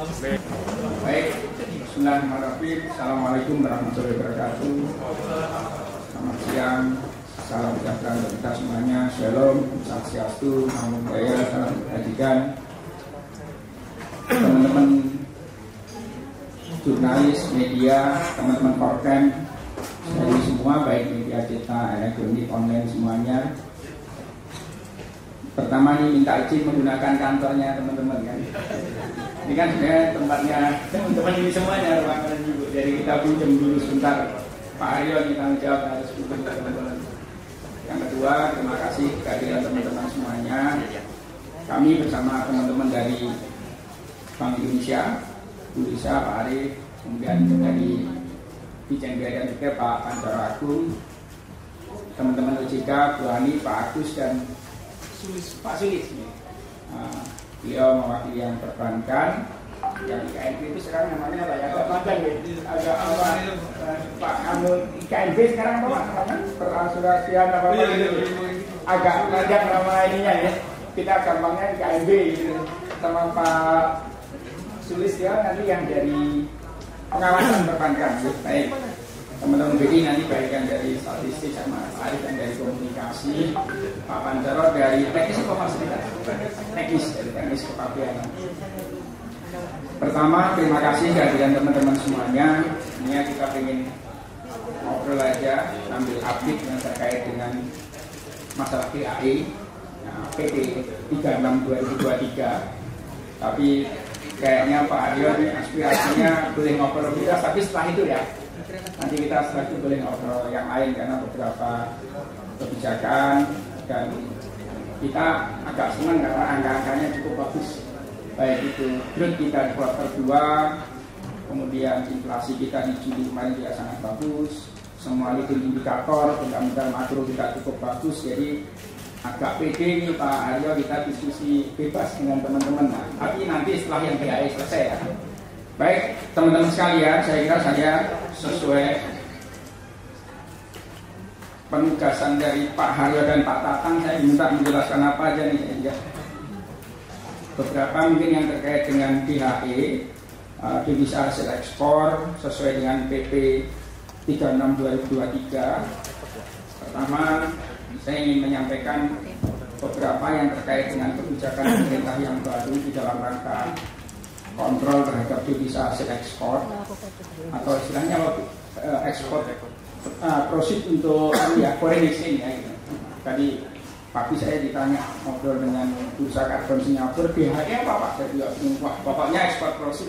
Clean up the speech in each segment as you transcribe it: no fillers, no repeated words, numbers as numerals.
Baik, bismillahirrahmanirrahim. Assalamualaikum warahmatullahi wabarakatuh. Selamat siang, salam sejahtera untuk kita semuanya. Shalom, Swastiastu, Namo Buddhaya, salam kebajikan. Teman-teman jurnalis, media, teman-teman korban dari semua, baik media cetak, elektronik, online semuanya. Pertama ini minta izin menggunakan kantornya teman-teman kan. Ini kan sebenarnya tempatnya teman-teman ini semuanya, ruangan ibu. Jadi kita pinjam dulu sebentar. Pak Aryo ini tanggung jawab harus pinjam teman-teman. Yang kedua, terima kasih kehadiran teman-teman semuanya. Kami bersama teman-teman dari Bank Indonesia, Bu Lisa, Pak Arif, kemudian dari Dijen Bea dan Cukai Pak Pancaro Agung, teman-teman OJK, Bu Ani, Pak Agus dan Pak Sulis. Beliau mewakili yang perbankan, yang IKNB itu sekarang namanya apa ya? Agak panjang ya, agak apa? Pak IKNB sekarang apa kan? Perasuransian apa gitu. Agak panjang nama ininya ya. Kita gampangnya IKNB gitu. Sama Pak Sulis ya nanti yang dari pengawasan perbankan. Baik. Teman-teman BI nanti baik yang dari statistik sama Pak Arif yang dari komunikasi, Pak Pancaro dari teknis atau fasilitas? Teknis, dari teknis kepabeanan. Pertama, terima kasih kehadiran teman-teman semuanya. Ini kita ingin ngobrol aja, ambil update yang terkait dengan masalah PAE, PP 36/2023. Tapi kayaknya Pak Aryo ini aspirasinya boleh ngobrol kita, tapi setelah itu ya. Nanti kita setelah itu boleh ngobrol yang lain karena beberapa kebijakan dan kita agak senang karena angka-angkanya cukup bagus. Baik itu growth kita di kuartal 2, kemudian inflasi kita di Juli kemarin juga sangat bagus. Semua leading indikator, fundamental makro kita cukup bagus. Jadi agak pede nih Pak Aryo kita diskusi bebas dengan teman-teman. Nah, tapi nanti setelah yang PAE selesai ya. Baik, teman-teman sekalian, saya kira saya sesuai penugasan dari Pak Haryo dan Pak Tatang, saya minta menjelaskan apa aja nih ya. Beberapa mungkin yang terkait dengan DHE, devisa hasil ekspor sesuai dengan PP 36/2023. Pertama, saya ingin menyampaikan beberapa yang terkait dengan kebijakan pemerintah yang baru di dalam rangka kontrol terhadap devisa hasil ekspor atau istilahnya ekspor proceed untuk foreign exchange ya gitu. Tadi pagi saya ditanya ngobrol dengan bursa karbon Singapura, DHE apa Pak? Saya juga bingung. Pokoknya ekspor proceed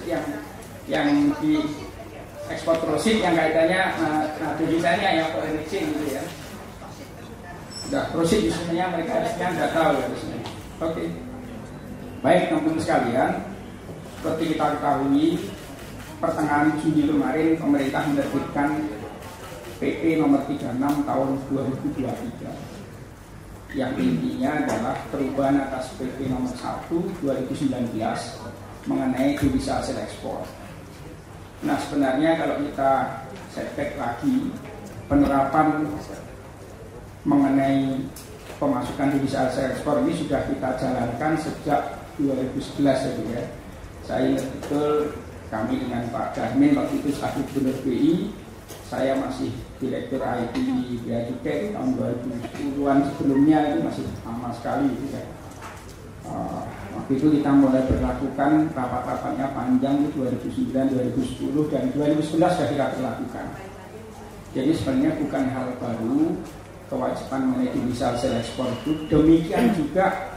yang di ekspor proceed yang kaitannya devisanya yang foreign exchange gitu ya. Udah proceed sebenarnya mereka harusnya nggak tahu ya harusnya. Oke. Baik teman-teman sekalian. Seperti kita ketahui, pertengahan Juni kemarin pemerintah menerbitkan PP nomor 36 tahun 2023 yang intinya adalah perubahan atas PP nomor 1 2019 mengenai devisa hasil ekspor. Nah sebenarnya kalau kita setback lagi, penerapan mengenai pemasukan devisa hasil ekspor ini sudah kita jalankan sejak 2011 ya. Saya ingat betul kami dengan Pak Darmin waktu itu sebagai Gubernur BI, saya masih Direktur IT di Bea Cukai tahun 2010-an sebelumnya itu masih lama sekali gitu ya. Waktu itu kita mulai berlakukan rapat-rapatnya panjang itu 2009, 2010 dan 2011 sudah kita berlakukan. Jadi sebenarnya bukan hal baru kewajiban mengenai devisa hasil ekspor itu. Demikian juga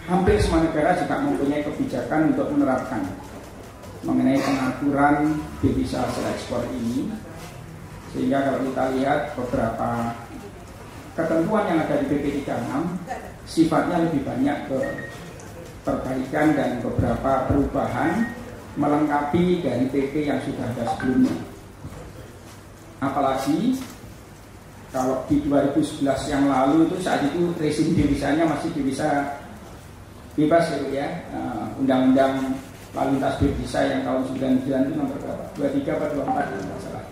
hampir semua negara juga mempunyai kebijakan untuk menerapkan mengenai pengaturan devisa hasil ekspor ini. Sehingga kalau kita lihat beberapa ketentuan yang ada di PP 36 sifatnya lebih banyak ke perbaikan dan beberapa perubahan melengkapi dari PP yang sudah ada sebelumnya. Apalagi kalau di 2011 yang lalu itu saat itu rezim devisanya masih devisa bebas ya, undang-undang lalu lintas devisa yang tahun 99 itu nomor berapa? 23 atau 24 kalau nggak salah.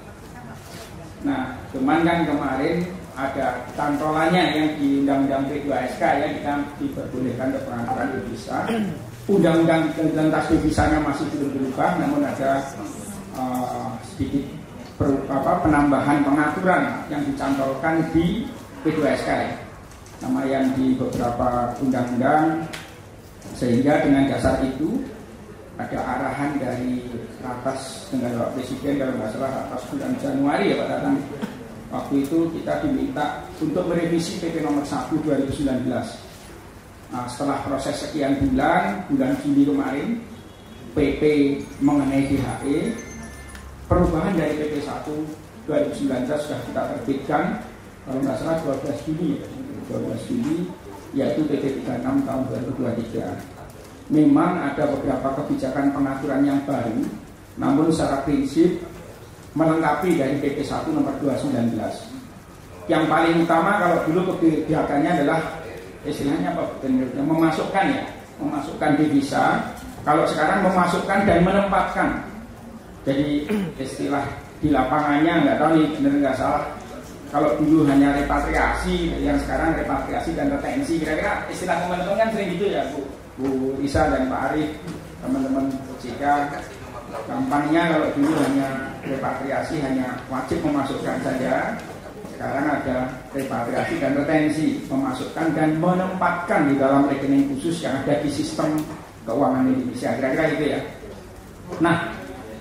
Nah, cuman kan kemarin ada cantolannya yang di Undang-Undang P2SK ya, kita diperbolehkan untuk pengaturan devisa. Undang-Undang tentang devisanya masih belum berubah, namun ada sedikit penambahan pengaturan yang dicantolkan di P2SK ya, nama yang di beberapa undang-undang, sehingga dengan dasar itu ada arahan dari atas dengan Bapak Presiden kalau nggak salah atas bulan Januari ya Pak Tatang. Waktu itu kita diminta untuk merevisi PP nomor 1 2019. Nah, setelah proses sekian bulan Juli kemarin, PP mengenai DHE, perubahan dari PP 1 2019 sudah kita terbitkan, kalau nggak salah 12 Juli, yaitu PP 36 tahun 2023. Memang ada beberapa kebijakan pengaturan yang baru, namun secara prinsip melengkapi dari PP 1 nomor 219. Yang paling utama kalau dulu kebijakannya adalah istilahnya apa? Memasukkan devisa. Kalau sekarang memasukkan dan menempatkan. Jadi istilah di lapangannya nggak tahu nih benar nggak salah. Kalau dulu hanya repatriasi, yang sekarang repatriasi dan retensi. Kira-kira istilah teman-teman kan sering gitu ya Bu Risa dan Pak Arif, teman-teman OJK. Gampangnya kalau dulu hanya repatriasi, hanya wajib memasukkan saja. Sekarang ada repatriasi dan retensi, memasukkan dan menempatkan di dalam rekening khusus yang ada di sistem keuangan Indonesia. Kira-kira itu ya. Nah,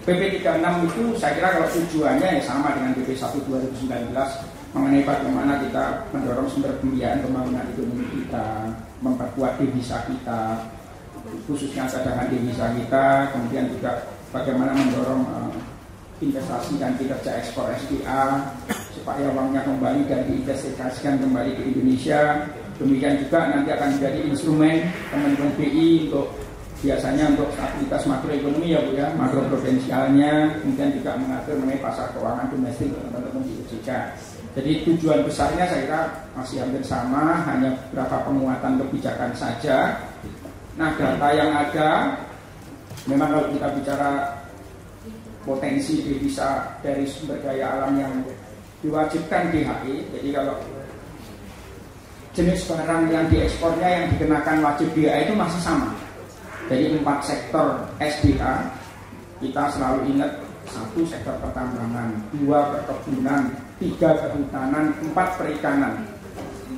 PP 36 itu saya kira kalau tujuannya ya sama dengan PP 1 2019 mengenai bagaimana kita mendorong sumber pembiayaan pembangunan ekonomi kita, memperkuat devisa kita, khususnya cadangan devisa kita, kemudian juga bagaimana mendorong investasi dan kinerja ekspor SDA supaya uangnya kembali dan diinvestasikan kembali ke Indonesia. Demikian juga nanti akan menjadi instrumen teman-teman BI untuk biasanya untuk stabilitas makroekonomi ya Bu ya, makroprudensialnya, kemudian juga mengatur mengenai pasar keuangan domestik teman-teman di OJK. Jadi tujuan besarnya saya kira masih hampir sama, hanya beberapa penguatan kebijakan saja. Nah, data yang ada, memang kalau kita bicara potensi devisa dari sumber daya alam yang diwajibkan DHE, jadi kalau jenis barang yang diekspornya yang dikenakan wajib DHE itu masih sama. Jadi 4 sektor SDA, kita selalu ingat 1 sektor pertambangan, 2 perkebunan, 3 kehutanan, 4 perikanan.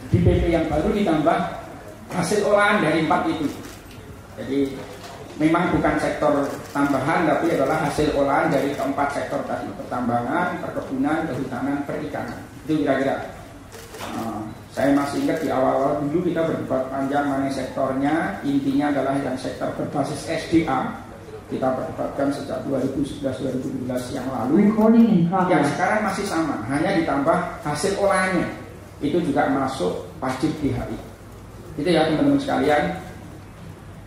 Di PP yang baru ditambah hasil olahan dari 4 itu. Jadi memang bukan sektor tambahan, tapi adalah hasil olahan dari keempat sektor tadi, pertambangan, perkebunan, kehutanan, perikanan. Itu kira-kira. Saya masih ingat di awal-awal dulu kita berdebat panjang mengenai sektornya. Intinya adalah yang sektor berbasis SDA. Kita perdebatkan sejak 2011-2012 yang lalu. Yang sekarang masih sama, hanya ditambah hasil olahannya. Itu juga masuk wajib DHI. Itu ya teman-teman sekalian.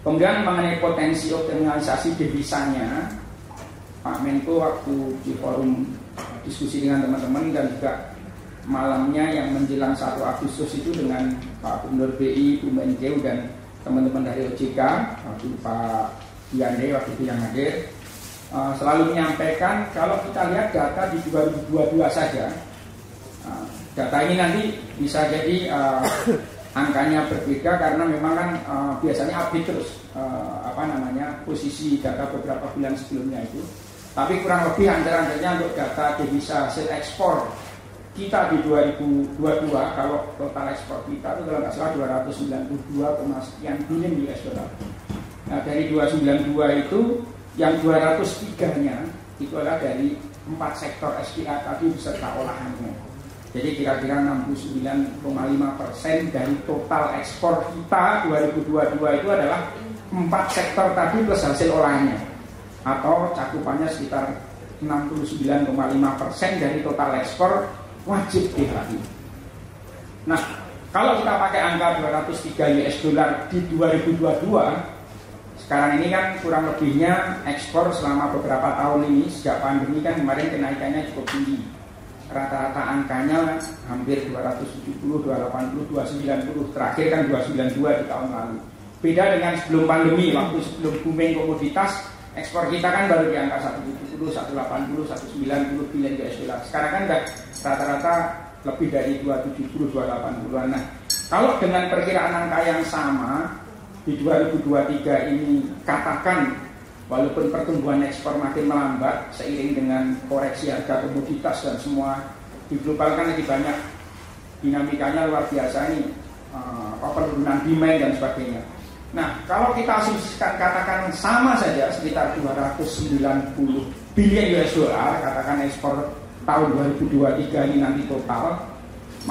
Kemudian mengenai potensi optimalisasi devisanya, Pak Menko waktu di forum diskusi dengan teman-teman dan juga malamnya yang menjelang 1 Agustus itu dengan Pak Gubernur BI, Bu Menkeu dan teman-teman dari OJK, waktu Pak Yande waktu itu yang hadir, selalu menyampaikan kalau kita lihat data di 2022 saja, data ini nanti bisa jadi angkanya berbeda karena memang kan biasanya update terus posisi data beberapa bulan sebelumnya itu. Tapi kurang lebih antara-antaranya untuk data devisa hasil ekspor kita di 2022, kalau total ekspor kita itu kalau nggak salah 292, sekian billion US dollar. Nah dari 292 itu yang 203-nya itu adalah dari 4 sektor SDA tadi beserta olahannya. Jadi kira-kira 69,5% dari total ekspor kita 2022 itu adalah 4 sektor tadi plus hasil olahannya, atau cakupannya sekitar 69,5% dari total ekspor wajib DHI. Nah, kalau kita pakai angka 203 US dollar di 2022, sekarang ini kan kurang lebihnya ekspor selama beberapa tahun ini sejak pandemi kan kemarin kenaikannya cukup tinggi. Rata-rata angkanya hampir 270, 280, 290, terakhir kan 292 di tahun lalu. Beda dengan sebelum pandemi, waktu sebelum booming komoditas, ekspor kita kan baru di angka 170, 180, 190 billion US dollar. Sekarang kan udah rata-rata lebih dari 270, 280-an. Nah, kalau dengan perkiraan angka yang sama di 2023 ini, katakan walaupun pertumbuhan ekspor makin melambat seiring dengan koreksi harga komoditas dan semua di global kan lebih banyak dinamikanya luar biasa ini, penurunan demand dan sebagainya. Nah, kalau kita asumsikan katakan sama saja sekitar 290 billion US dollar, katakan ekspor tahun 2023 ini nanti total,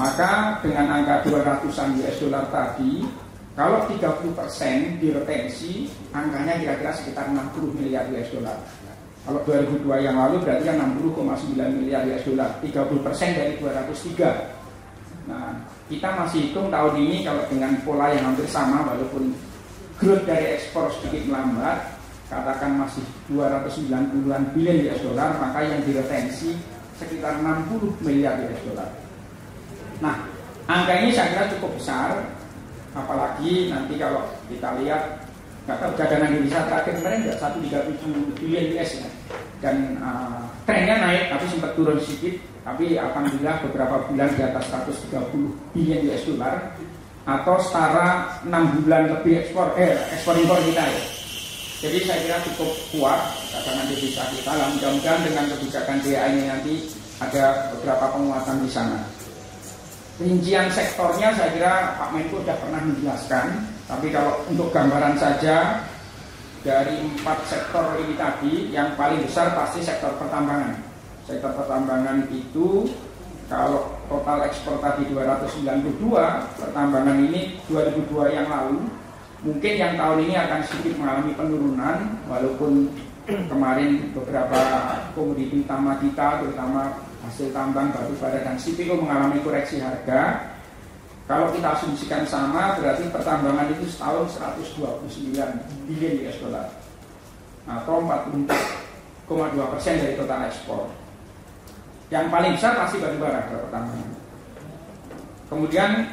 maka dengan angka 200-an US dollar tadi, kalau 30% diretensi, angkanya kira-kira sekitar 60 miliar US dollar. Kalau 2002 yang lalu berarti kan 60,9 miliar US dollar, 30% dari 203. Nah, kita masih hitung tahun ini kalau dengan pola yang hampir sama, walaupun growth dari ekspor sedikit melambat, katakan masih 290-an billion US dollar, maka yang diretensi sekitar 60 miliar US dollar. Nah, angka ini saya kira cukup besar, apalagi nanti kalau kita lihat, nggak tahu cadangan Indonesia terakhir kemarin nggak 137 billion US ya. Dan trennya naik, tapi sempat turun sedikit. Tapi alhamdulillah beberapa bulan di atas 130 billion US dollar, atau setara 6 bulan lebih ekspor impor kita ya. Jadi saya kira cukup kuat cadangan devisa kita. Mudah-mudahan dengan kebijakan BA ini nanti ada beberapa penguatan di sana. Rincian sektornya saya kira Pak Menko sudah pernah menjelaskan, tapi kalau untuk gambaran saja, dari 4 sektor ini tadi, yang paling besar pasti sektor pertambangan. Sektor pertambangan itu kalau total ekspor tadi 292, pertambangan ini 2002 yang lalu, mungkin yang tahun ini akan sedikit mengalami penurunan, walaupun kemarin beberapa komoditi utama kita, terutama hasil tambang, batu bara dan CPO mengalami koreksi harga. Kalau kita asumsikan sama, berarti pertambangan itu setahun 129 billion US dollar, atau 44,2% dari total ekspor. Yang paling besar pasti batu bara kalau pertambangan. Kemudian,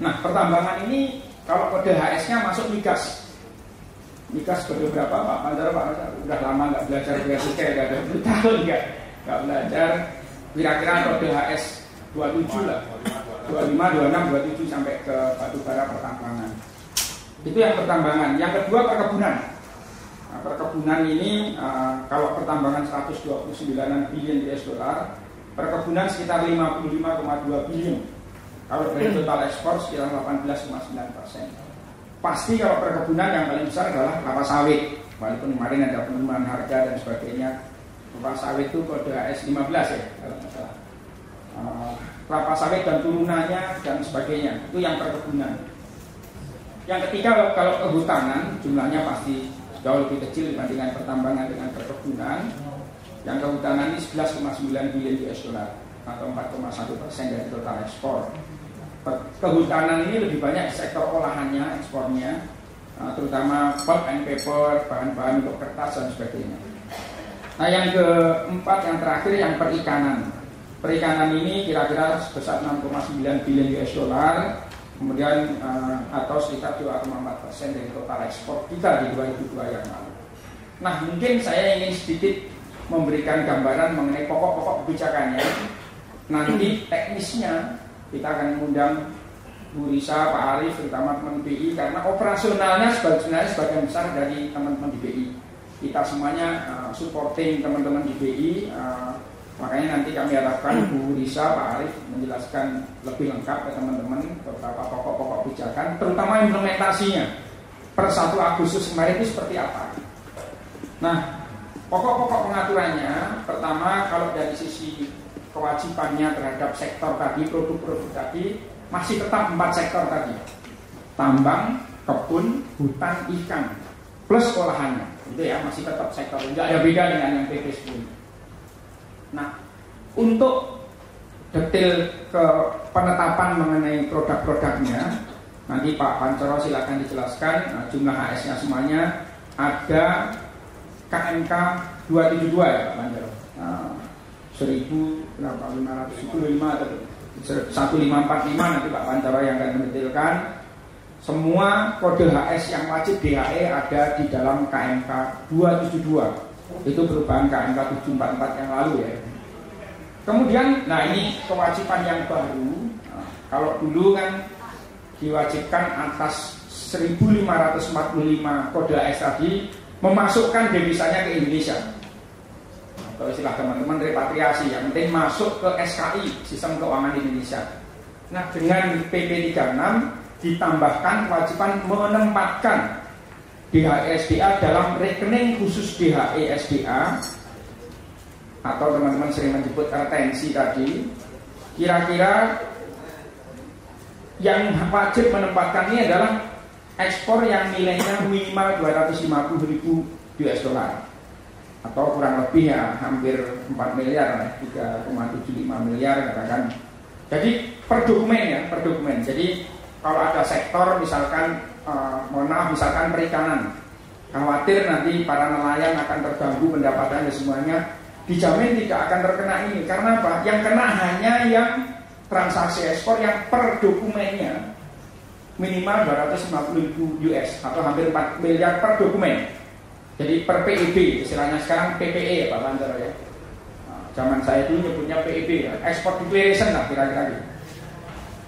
nah pertambangan ini kalau kode HS-nya masuk migas. Migas kode berapa Pak Pantara? Pak udah lama nggak belajar beasiswa, nggak ada 10 tahun nggak belajar. Kira-kira kode HS 27 lah, 25, 26, 27 sampai ke batu bara pertambangan. Itu yang pertambangan. Yang kedua perkebunan. Nah, perkebunan ini kalau pertambangan 129 billion US dollar, perkebunan sekitar 55,2 billion. Kalau dari total ekspor sekitar 18,9%. Pasti kalau perkebunan yang paling besar adalah kelapa sawit. Walaupun kemarin ada penurunan harga dan sebagainya, kelapa sawit itu kode HS 15 ya kalau tidak salah. Kelapa sawit dan turunannya dan sebagainya, itu yang perkebunan. Yang ketiga kalau kehutanan, jumlahnya pasti jauh lebih kecil dibandingkan pertambangan dengan perkebunan. Yang kehutanan ini 11,9 billion US dollar atau 4,1% dari total ekspor. Kehutanan ini lebih banyak sektor olahannya, ekspornya, terutama pulp and paper, bahan-bahan untuk kertas dan sebagainya. Nah, yang keempat, yang terakhir, yang perikanan. Perikanan ini kira-kira sebesar 6,9 billion US dollar, kemudian atau sekitar 2,4% dari total ekspor kita di 2002 yang lalu. Nah, mungkin saya ingin sedikit memberikan gambaran mengenai pokok-pokok kebijakannya. Nanti teknisnya kita akan mengundang Bu Risa, Pak Arif, terutama teman BI, karena operasionalnya sebenarnya sebagian besar dari teman-teman di BI. Kita semuanya supporting teman-teman di BI. Makanya nanti kami harapkan Bu Risa, Pak Arif menjelaskan lebih lengkap ke teman-teman beberapa pokok-pokok kebijakan, terutama implementasinya per 1 Agustus kemarin itu seperti apa. Nah, pokok-pokok pengaturannya, pertama kalau dari sisi kewajibannya terhadap sektor tadi, produk-produk tadi, masih tetap 4 sektor tadi: tambang, kebun, hutan, ikan, plus olahannya. Itu ya, masih tetap sektor, tidak ada beda dengan yang PP10. Nah, untuk detail ke penetapan mengenai produk-produknya, nanti Pak Pancoro silakan dijelaskan. Jumlah HS-nya semuanya ada KMK 272 ya Pak Pancoro. 1545 atau 1545 nanti Pak Pancoro yang akan mendetailkan. Semua kode HS yang wajib DHE ada di dalam KMK 272. Itu perubahan KMK 744 yang lalu ya. Kemudian, nah ini kewajiban yang baru. Nah, kalau dulu kan diwajibkan atas 1545 kode AS tadi memasukkan devisanya ke Indonesia. Atau istilah teman-teman repatriasi, yang penting masuk ke SKI, Sistem Keuangan Indonesia. Nah, dengan PP 36 ditambahkan kewajiban menempatkan DHE SDA dalam rekening khusus DHE SDA, atau teman-teman sering menyebut retensi tadi. Kira-kira yang wajib menempatkan ini adalah ekspor yang nilainya minimal 250.000 US dollar, atau kurang lebih ya hampir 4 miliar, 3,75 miliar katakan. Jadi per dokumen. Jadi kalau ada sektor misalkan mohon maaf, misalkan perikanan, khawatir nanti para nelayan akan terganggu pendapatan dan semuanya, dijamin tidak akan terkena ini. Karena apa? Yang kena hanya yang transaksi ekspor yang per dokumennya minimal 250.000 US atau hampir 4 miliar per dokumen. Jadi per PEB, istilahnya sekarang PPE ya Pak Banjar ya. Nah, zaman saya dulu nyebutnya PEB, export declaration lah kira-kira gitu.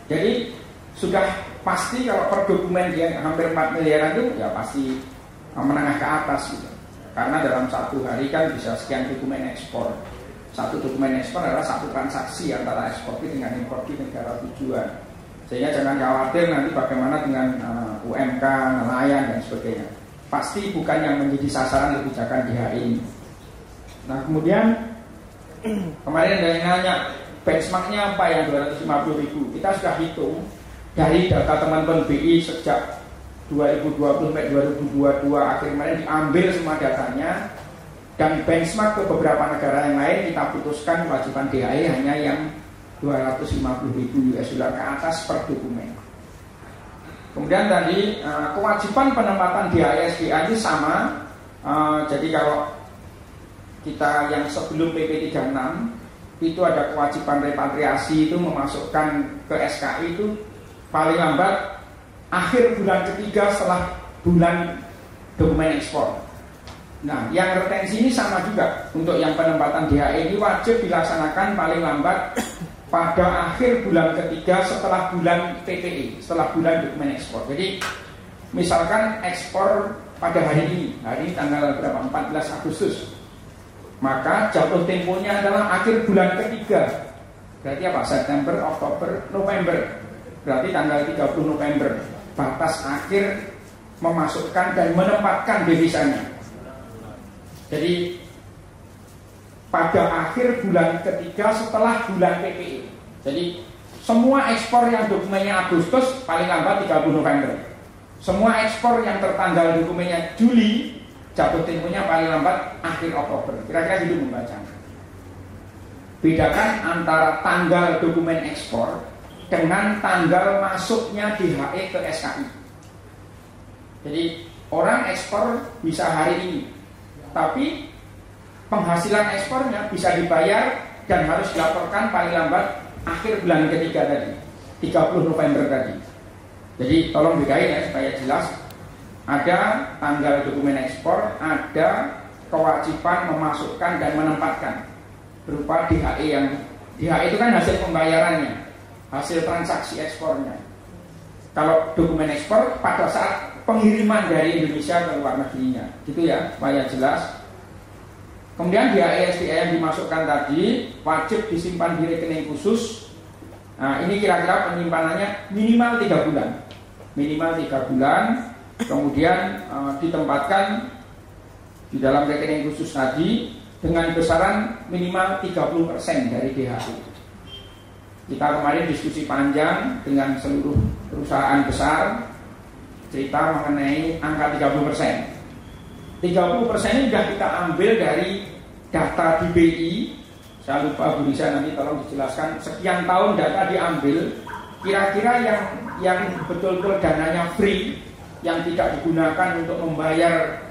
Jadi sudah pasti kalau per dokumen dia hampir 4 miliaran itu ya pasti menengah ke atas gitu. Karena dalam satu hari kan bisa sekian dokumen ekspor. Satu dokumen ekspor adalah satu transaksi antara ekspor dengan impor di negara tujuan. Sehingga jangan khawatir nanti bagaimana dengan UMK, nelayan dan sebagainya. Pasti bukan yang menjadi sasaran kebijakan DHE ini. Nah kemudian kemarin ada yang nanya benchmarknya apa yang 250.000. Kita sudah hitung dari data teman-teman BI sejak 2020 sampai 2022 akhir kemarin diambil semua datanya, dan benchmark ke beberapa negara yang lain kita putuskan kewajiban DHE hanya yang 250.000 US dollar ke atas per dokumen. Kemudian tadi kewajiban penempatan DHE SDA ini sama. Jadi kalau kita yang sebelum PP 36 itu ada kewajiban repatriasi itu memasukkan ke SKI itu paling lambat akhir bulan ketiga setelah bulan dokumen ekspor. Nah, yang retensi ini sama juga. Untuk yang penempatan DHE ini wajib dilaksanakan paling lambat pada akhir bulan ketiga setelah bulan PPE, setelah bulan dokumen ekspor. Jadi, misalkan ekspor pada hari ini tanggal berapa? 14 Agustus. Maka jatuh temponya adalah akhir bulan ketiga. Berarti apa? September, Oktober, November. Berarti tanggal 30 November. Batas akhir memasukkan dan menempatkan devisanya. Jadi pada akhir bulan ketiga setelah bulan PPE. Jadi semua ekspor yang dokumennya Agustus paling lambat 30 November. Semua ekspor yang tertanggal dokumennya Juli jatuh temponya paling lambat akhir Oktober. Kira-kira gitu membaca. Bedakan antara tanggal dokumen ekspor dengan tanggal masuknya DHE ke SKI. Jadi orang ekspor bisa hari ini, tapi penghasilan ekspornya bisa dibayar dan harus dilaporkan paling lambat akhir bulan ketiga tadi, 30 November tadi. Jadi tolong bedain ya supaya jelas. Ada tanggal dokumen ekspor, ada kewajiban memasukkan dan menempatkan berupa DHE yang DHE itu kan hasil pembayarannya, hasil transaksi ekspornya. Kalau dokumen ekspor pada saat pengiriman dari Indonesia ke luar negerinya, gitu ya, supaya jelas. Kemudian DHE SDA yang dimasukkan tadi wajib disimpan di rekening khusus. Nah, ini kira-kira penyimpanannya minimal 3 bulan. Minimal 3 bulan. Kemudian ditempatkan di dalam rekening khusus tadi dengan besaran minimal 30% dari DHE. Kita kemarin diskusi panjang dengan seluruh perusahaan besar, cerita mengenai angka 30%. 30% ini sudah kita ambil dari data di BI. Saya lupa Bu Risa, nanti tolong dijelaskan. Sekian tahun data diambil, kira-kira yang betul-betul dananya free, yang tidak digunakan untuk membayar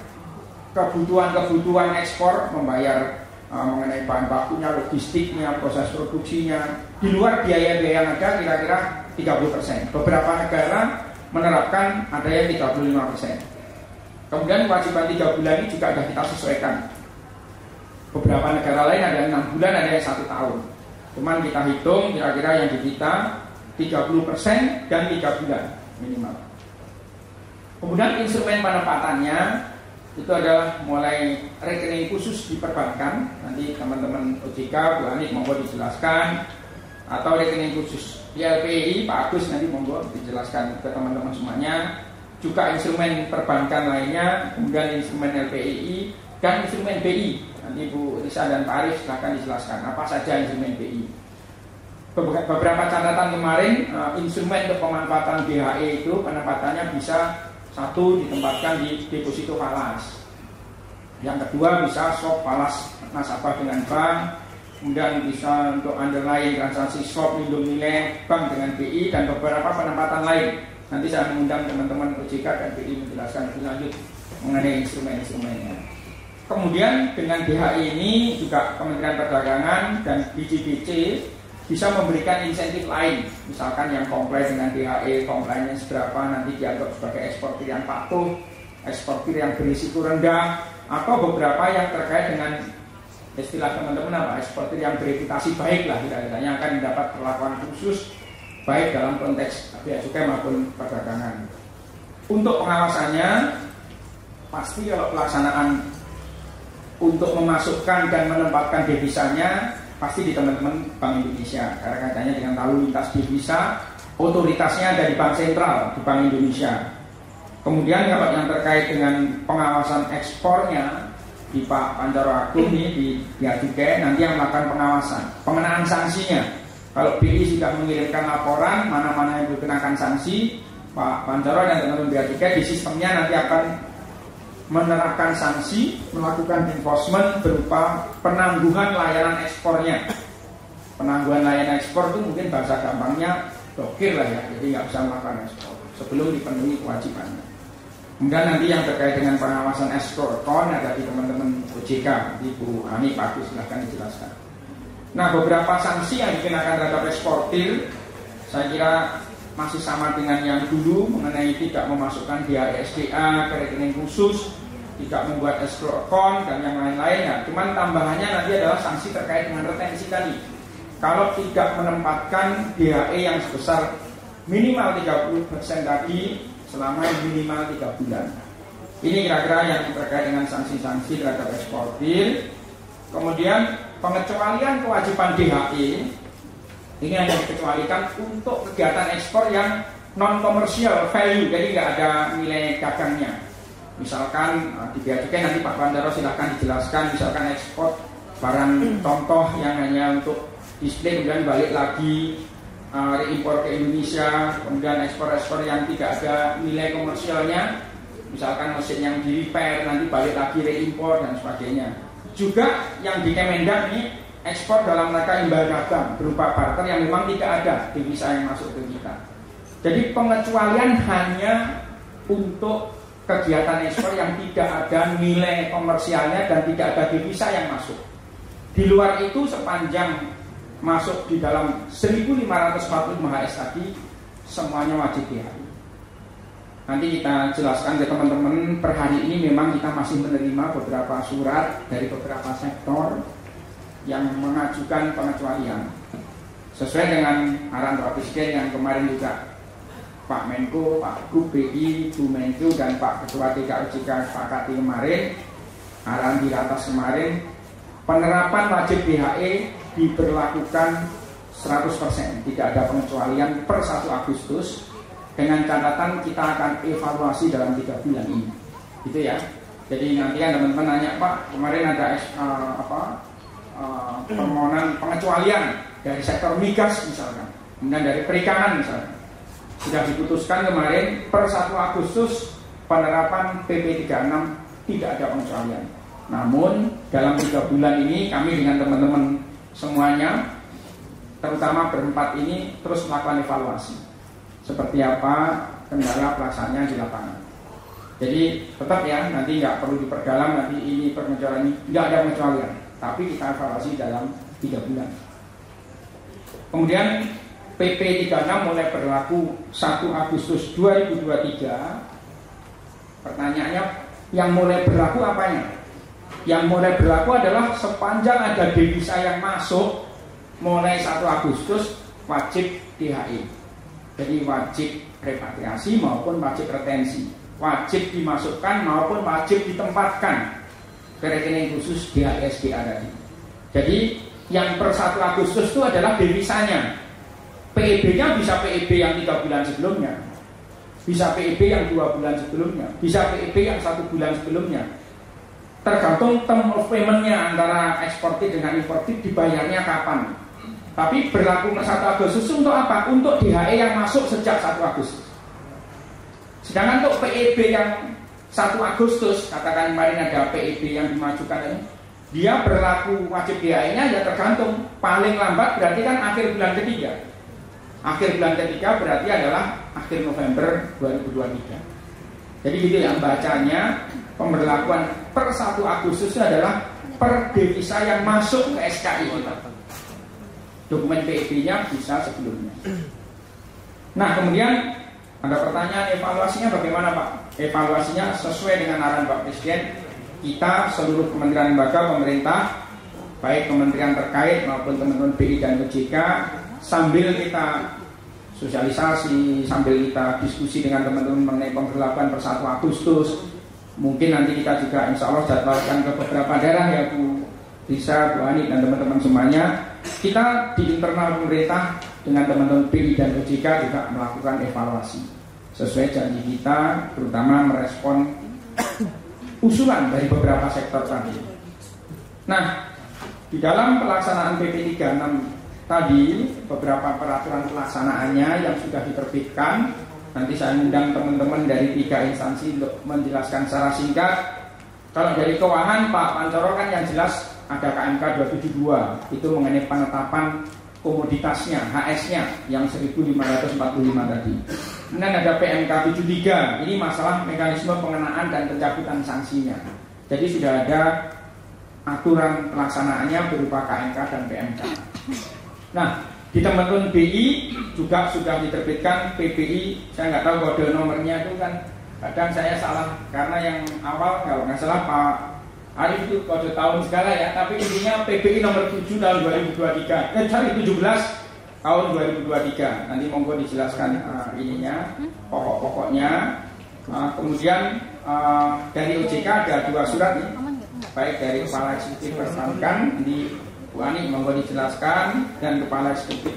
kebutuhan ekspor, membayar mengenai bahan bakunya, logistiknya, proses produksinya, di luar biaya-biaya yang ada kira-kira 30%. Beberapa negara menerapkan ada yang 35%. Kemudian kewajiban 3 bulan ini juga sudah kita sesuaikan. Beberapa negara lain ada yang 6 bulan, ada yang 1 tahun. Cuman kita hitung kira-kira yang disita 30% dan 3 bulan minimal. Kemudian instrumen penempatannya itu adalah mulai rekening khusus di perbankan. Nanti teman-teman OJK, Bu Ani monggo dijelaskan, atau rekening khusus di LPI, Pak Agus nanti monggo dijelaskan ke teman-teman semuanya. Juga instrumen perbankan lainnya, kemudian instrumen LPI dan instrumen BI. Nanti Bu Risa dan Pak Arif silahkan dijelaskan apa saja instrumen BI. Beberapa catatan kemarin, instrumen untuk pemanfaatan BHE itu penempatannya bisa satu ditempatkan di deposito falas, yang kedua bisa swap falas nasabah dengan bank, kemudian bisa untuk underlying transaksi swap lindung nilai bank dengan BI, dan beberapa penempatan lain. Nanti saya mengundang teman-teman OJK dan BI menjelaskan lebih lanjut mengenai instrumen-instrumennya. Kemudian dengan BHI ini juga Kementerian Perdagangan dan BCBC bisa memberikan insentif lain, misalkan yang comply dengan BHE, compliance berapa nanti dianggap sebagai eksportir yang patuh, eksportir yang berisiko rendah, atau beberapa yang terkait dengan istilah teman-teman apa, eksportir yang bereputasi baik lah, kira-kira akan mendapat perlakuan khusus baik dalam konteks bea cukai maupun perdagangan. Untuk pengawasannya, pasti kalau pelaksanaan untuk memasukkan dan menempatkan devisanya pasti di teman-teman Bank Indonesia, karena katanya dengan lalu lintas devisa otoritasnya ada di Bank Sentral, di Bank Indonesia. Kemudian kalau yang terkait dengan pengawasan ekspornya di Pak Panjaro Agung ini di Bea Cukai, nanti yang melakukan pengawasan, pengenaan sanksinya. Kalau BI sudah mengirimkan laporan mana-mana yang dikenakan sanksi, Pak Panjaro dan teman-teman Bea Cukai di sistemnya nanti akan menerapkan sanksi, melakukan enforcement berupa penangguhan layanan ekspornya. Penangguhan layanan ekspor itu mungkin bahasa gampangnya blokir lah ya, jadi nggak bisa melakukan ekspor sebelum dipenuhi kewajibannya. Kemudian nanti yang terkait dengan pengawasan ekspor kon ada di teman-teman OJK, Ibu Ani, Pak Agus silahkan dijelaskan. Nah, beberapa sanksi yang dikenakan terhadap eksportir saya kira masih sama dengan yang dulu mengenai tidak memasukkan biaya SDA ke rekening khusus, tidak membuat escrow account dan yang lain-lainnya. Cuman tambahannya nanti adalah sanksi terkait dengan retensi tadi. Kalau tidak menempatkan BHE yang sebesar minimal 30% tadi selama minimal 3 bulan. Ini kira-kira yang terkait dengan sanksi-sanksi terhadap eksportir. Kemudian pengecualian kewajiban BHE ini hanya dikecualikan untuk kegiatan ekspor yang non-commercial value, jadi nggak ada nilai dagangnya. Misalkan di Bea Cukai nanti Pak Bandaro silahkan dijelaskan, misalkan ekspor barang contoh yang hanya untuk display kemudian balik lagi, reimpor ke Indonesia, kemudian ekspor-ekspor yang tidak ada nilai komersialnya, misalkan mesin yang di repair nanti balik lagi reimpor dan sebagainya. Juga yang di Kemendak ini ekspor dalam rangka imbal dagang berupa barter yang memang tidak ada devisa yang masuk ke kita. Jadi pengecualian hanya untuk kegiatan ekspor yang tidak ada nilai komersialnya dan tidak ada devisa yang masuk. Di luar itu sepanjang masuk di dalam 1545 HS tadi semuanya wajib BHI. Nanti kita jelaskan ke teman-teman, per hari ini memang kita masih menerima beberapa surat dari beberapa sektor yang mengajukan pengecualian sesuai dengan arahan Pak Presiden yang kemarin juga Pak Menko, Pak Gub BI, Bu Menko dan Pak Ketua TKOJK Pak Kati kemarin, arahan di atas kemarin, penerapan wajib BHE diberlakukan 100%, tidak ada pengecualian per 1 Agustus dengan catatan kita akan evaluasi dalam 3 bulan ini, gitu ya. Jadi nanti kan teman-teman nanya, Pak kemarin ada permohonan pengecualian dari sektor migas misalkan, kemudian dari perikanan misalkan, sudah diputuskan kemarin per 1 Agustus penerapan PP 36 tidak ada pengecualian. Namun dalam 3 bulan ini kami dengan teman-teman semuanya, terutama berempat ini terus melakukan evaluasi seperti apa kendala pelaksanaannya di lapangan. Jadi tetap ya, nanti nggak perlu diperdalam, nanti ini pengecualian ini nggak ada pengecualian, tapi kita evaluasi dalam 3 bulan. Kemudian PP 36 mulai berlaku 1 Agustus 2023. Pertanyaannya, yang mulai berlaku apanya? Yang mulai berlaku adalah sepanjang ada devisa yang masuk mulai 1 Agustus wajib DHI. Jadi wajib repatriasi maupun wajib retensi, wajib dimasukkan maupun wajib ditempatkan ke rekening khusus DHI/SDA tadi. Jadi yang per 1 Agustus itu adalah devisanya. PEB-nya bisa PEB yang 3 bulan sebelumnya, bisa PEB yang 2 bulan sebelumnya, bisa PEB yang 1 bulan sebelumnya. Tergantung term of payment-nya antara eksportir dengan importir dibayarnya kapan. Tapi berlaku per 1 Agustus untuk apa? Untuk DHE yang masuk sejak 1 Agustus. Sedangkan untuk PEB yang 1 Agustus, katakan kemarin ada PEB yang dimajukan ini, dia berlaku wajib DHE-nya ya tergantung. Paling lambat berarti kan akhir bulan ketiga. Akhir bulan ketiga berarti adalah akhir November 2023. Jadi gitu ya bacanya, pemberlakuan per 1 Agustus itu adalah per devisa yang masuk ke SKI kita. Dokumen PEB-nya bisa sebelumnya. Nah kemudian ada pertanyaan evaluasinya bagaimana Pak? Evaluasinya sesuai dengan arahan Pak Presiden. Kita seluruh kementerian lembaga pemerintah, baik kementerian terkait maupun teman-teman BI dan OJK, sambil kita sosialisasi, sambil kita diskusi dengan teman-teman mengenai pemberlakuan per 1 Agustus. Mungkin nanti kita juga insya Allah jadwalkan ke beberapa daerah ya Bu Risa, Bu Ani dan teman-teman semuanya. Kita di internal pemerintah dengan teman-teman BI dan OJK juga melakukan evaluasi sesuai janji kita, terutama merespon usulan dari beberapa sektor tadi. Nah, di dalam pelaksanaan PP 36 tadi, beberapa peraturan pelaksanaannya yang sudah diterbitkan, nanti saya undang teman-teman dari 3 instansi untuk menjelaskan secara singkat. Kalau dari keuangan Pak Pancoro kan yang jelas ada KMK 272, itu mengenai penetapan komoditasnya, HS-nya yang 1545 tadi. Kemudian ada PMK 73, ini masalah mekanisme pengenaan dan pencabutan sanksinya. Jadi sudah ada aturan pelaksanaannya berupa KMK dan PMK. Nah, di teman-teman BI juga sudah diterbitkan PBI, saya nggak tahu kode nomornya itu kan kadang saya salah karena yang awal kalau nggak salah Pak Arif itu kode tahun segala ya, tapi intinya PBI nomor 7 tahun 2023, 17 tahun 2023. Nanti monggo dijelaskan ininya, pokok-pokoknya. Kemudian dari OJK ada 2 surat nih, baik dari Kepala Eksekutif Perbankan di Bu Ani monggo dijelaskan, dan Kepala Eksekutif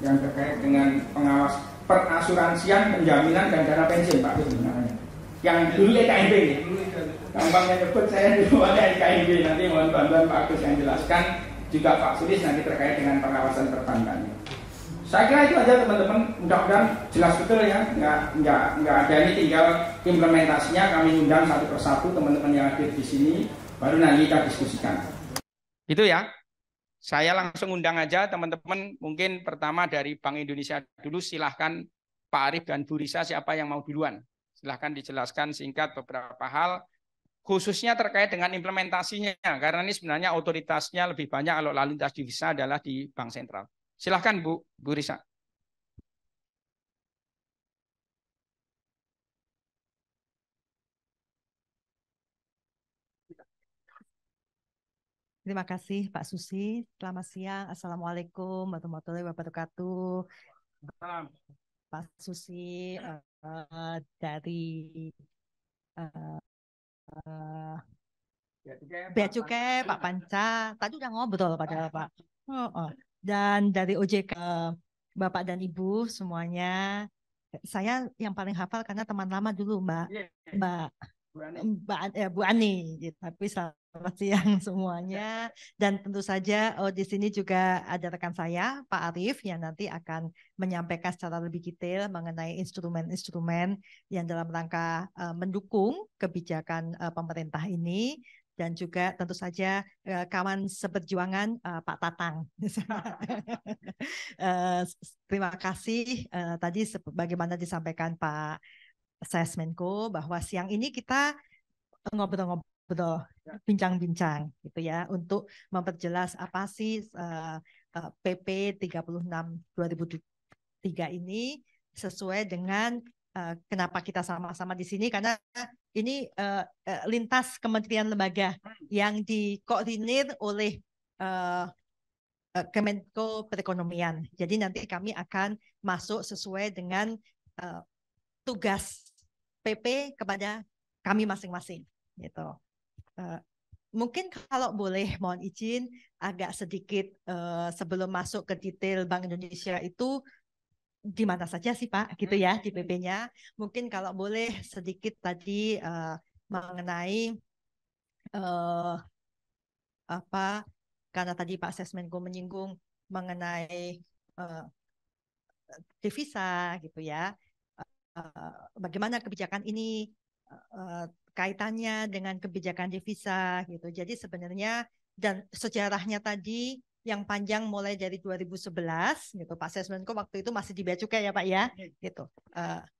yang terkait dengan pengawas perasuransian, penjaminan dan dana pensiun Pak sebenarnya. Yang dulu KMB ya. Gampangnya nyebut saya dulu ada KMB, nanti mohon bantuan Pak Agus yang jelaskan, juga Pak Sulis nanti terkait dengan pengawasan perbankannya. Saya kira itu aja teman-teman, mudah-mudahan jelas betul ya, nggak ada, ini tinggal implementasinya. Kami undang satu persatu teman-teman yang hadir di sini, baru nanti kita diskusikan. Itu ya. Saya langsung undang aja teman-teman, mungkin pertama dari Bank Indonesia dulu, silahkan Pak Arif dan Bu Risa siapa yang mau duluan. Silahkan dijelaskan singkat beberapa hal, khususnya terkait dengan implementasinya, karena ini sebenarnya otoritasnya lebih banyak kalau lalu lintas divisa adalah di Bank Sentral. Silahkan Bu Risa. Terima kasih Pak Susi. Selamat siang. Assalamualaikum warahmatullahi wabarakatuh. Pak Susi dari Bea Cukai, Pak Panca. Tadi udah ngobrol padahal Pak. Dan dari OJK, Bapak dan Ibu semuanya. Saya yang paling hafal karena teman lama dulu Bu Ani, tapi selamat siang semuanya. Dan tentu saja di sini juga ada rekan saya Pak Arif yang nanti akan menyampaikan secara lebih detail mengenai instrumen-instrumen yang dalam rangka mendukung kebijakan pemerintah ini, dan juga tentu saja kawan seperjuangan Pak Tatang. Terima kasih tadi sebagaimana disampaikan Pak Sesmenko bahwa siang ini kita ngobrol-ngobrol, bincang-bincang gitu ya, untuk memperjelas apa sih PP 36 2003 ini, sesuai dengan kenapa kita sama-sama di sini, karena ini lintas kementerian lembaga yang dikoordinir oleh Kemenko Perekonomian. Jadi nanti kami akan masuk sesuai dengan tugas PP kepada kami masing-masing. Gitu. Mungkin kalau boleh mohon izin agak sedikit sebelum masuk ke detail Bank Indonesia itu di mana saja sih Pak gitu ya di PP-nya. Mungkin kalau boleh sedikit tadi mengenai apa karena tadi Pak Sesmenko menyinggung mengenai devisa gitu ya. Bagaimana kebijakan ini kaitannya dengan kebijakan devisa gitu. Jadi sebenarnya dan sejarahnya tadi yang panjang mulai dari 2011 gitu. Pak Sesmenko waktu itu masih di Bea Cukai ya Pak ya gitu.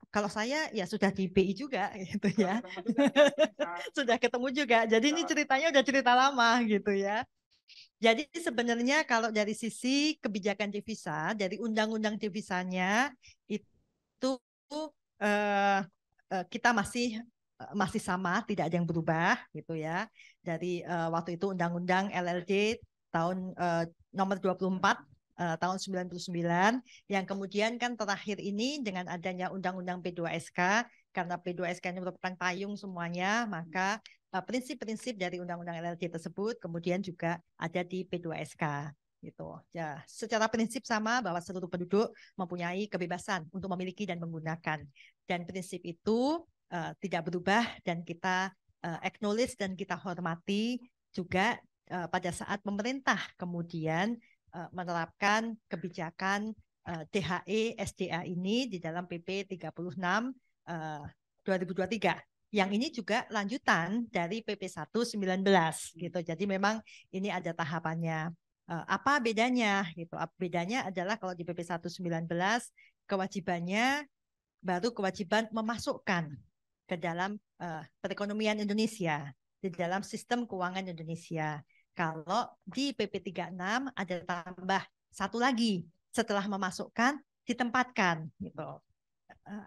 Kalau saya ya sudah di BI juga gitu ya. Sudah ketemu juga. Jadi ini ceritanya udah cerita lama gitu ya. Jadi sebenarnya kalau dari sisi kebijakan devisa, dari undang-undang devisanya itu kita masih sama, tidak ada yang berubah gitu ya. Dari waktu itu undang-undang LLD tahun nomor 24 tahun 99 yang kemudian kan terakhir ini dengan adanya undang-undang P2SK karena P2SK ini merupakan payung semuanya, maka prinsip-prinsip dari undang-undang LLD tersebut kemudian juga ada di P2SK gitu. Ya, secara prinsip sama bahwa seluruh penduduk mempunyai kebebasan untuk memiliki dan menggunakan. Dan prinsip itu tidak berubah dan kita acknowledge dan kita hormati juga pada saat pemerintah kemudian menerapkan kebijakan DHE SDA ini di dalam PP 36 2023. Yang ini juga lanjutan dari PP 119 gitu. Jadi memang ini ada tahapannya. Apa bedanya gitu? Bedanya adalah kalau di PP 119 kewajibannya baru kewajiban memasukkan ke dalam perekonomian Indonesia, di dalam sistem keuangan Indonesia. Kalau di PP 36 ada tambah satu lagi, setelah memasukkan ditempatkan gitu.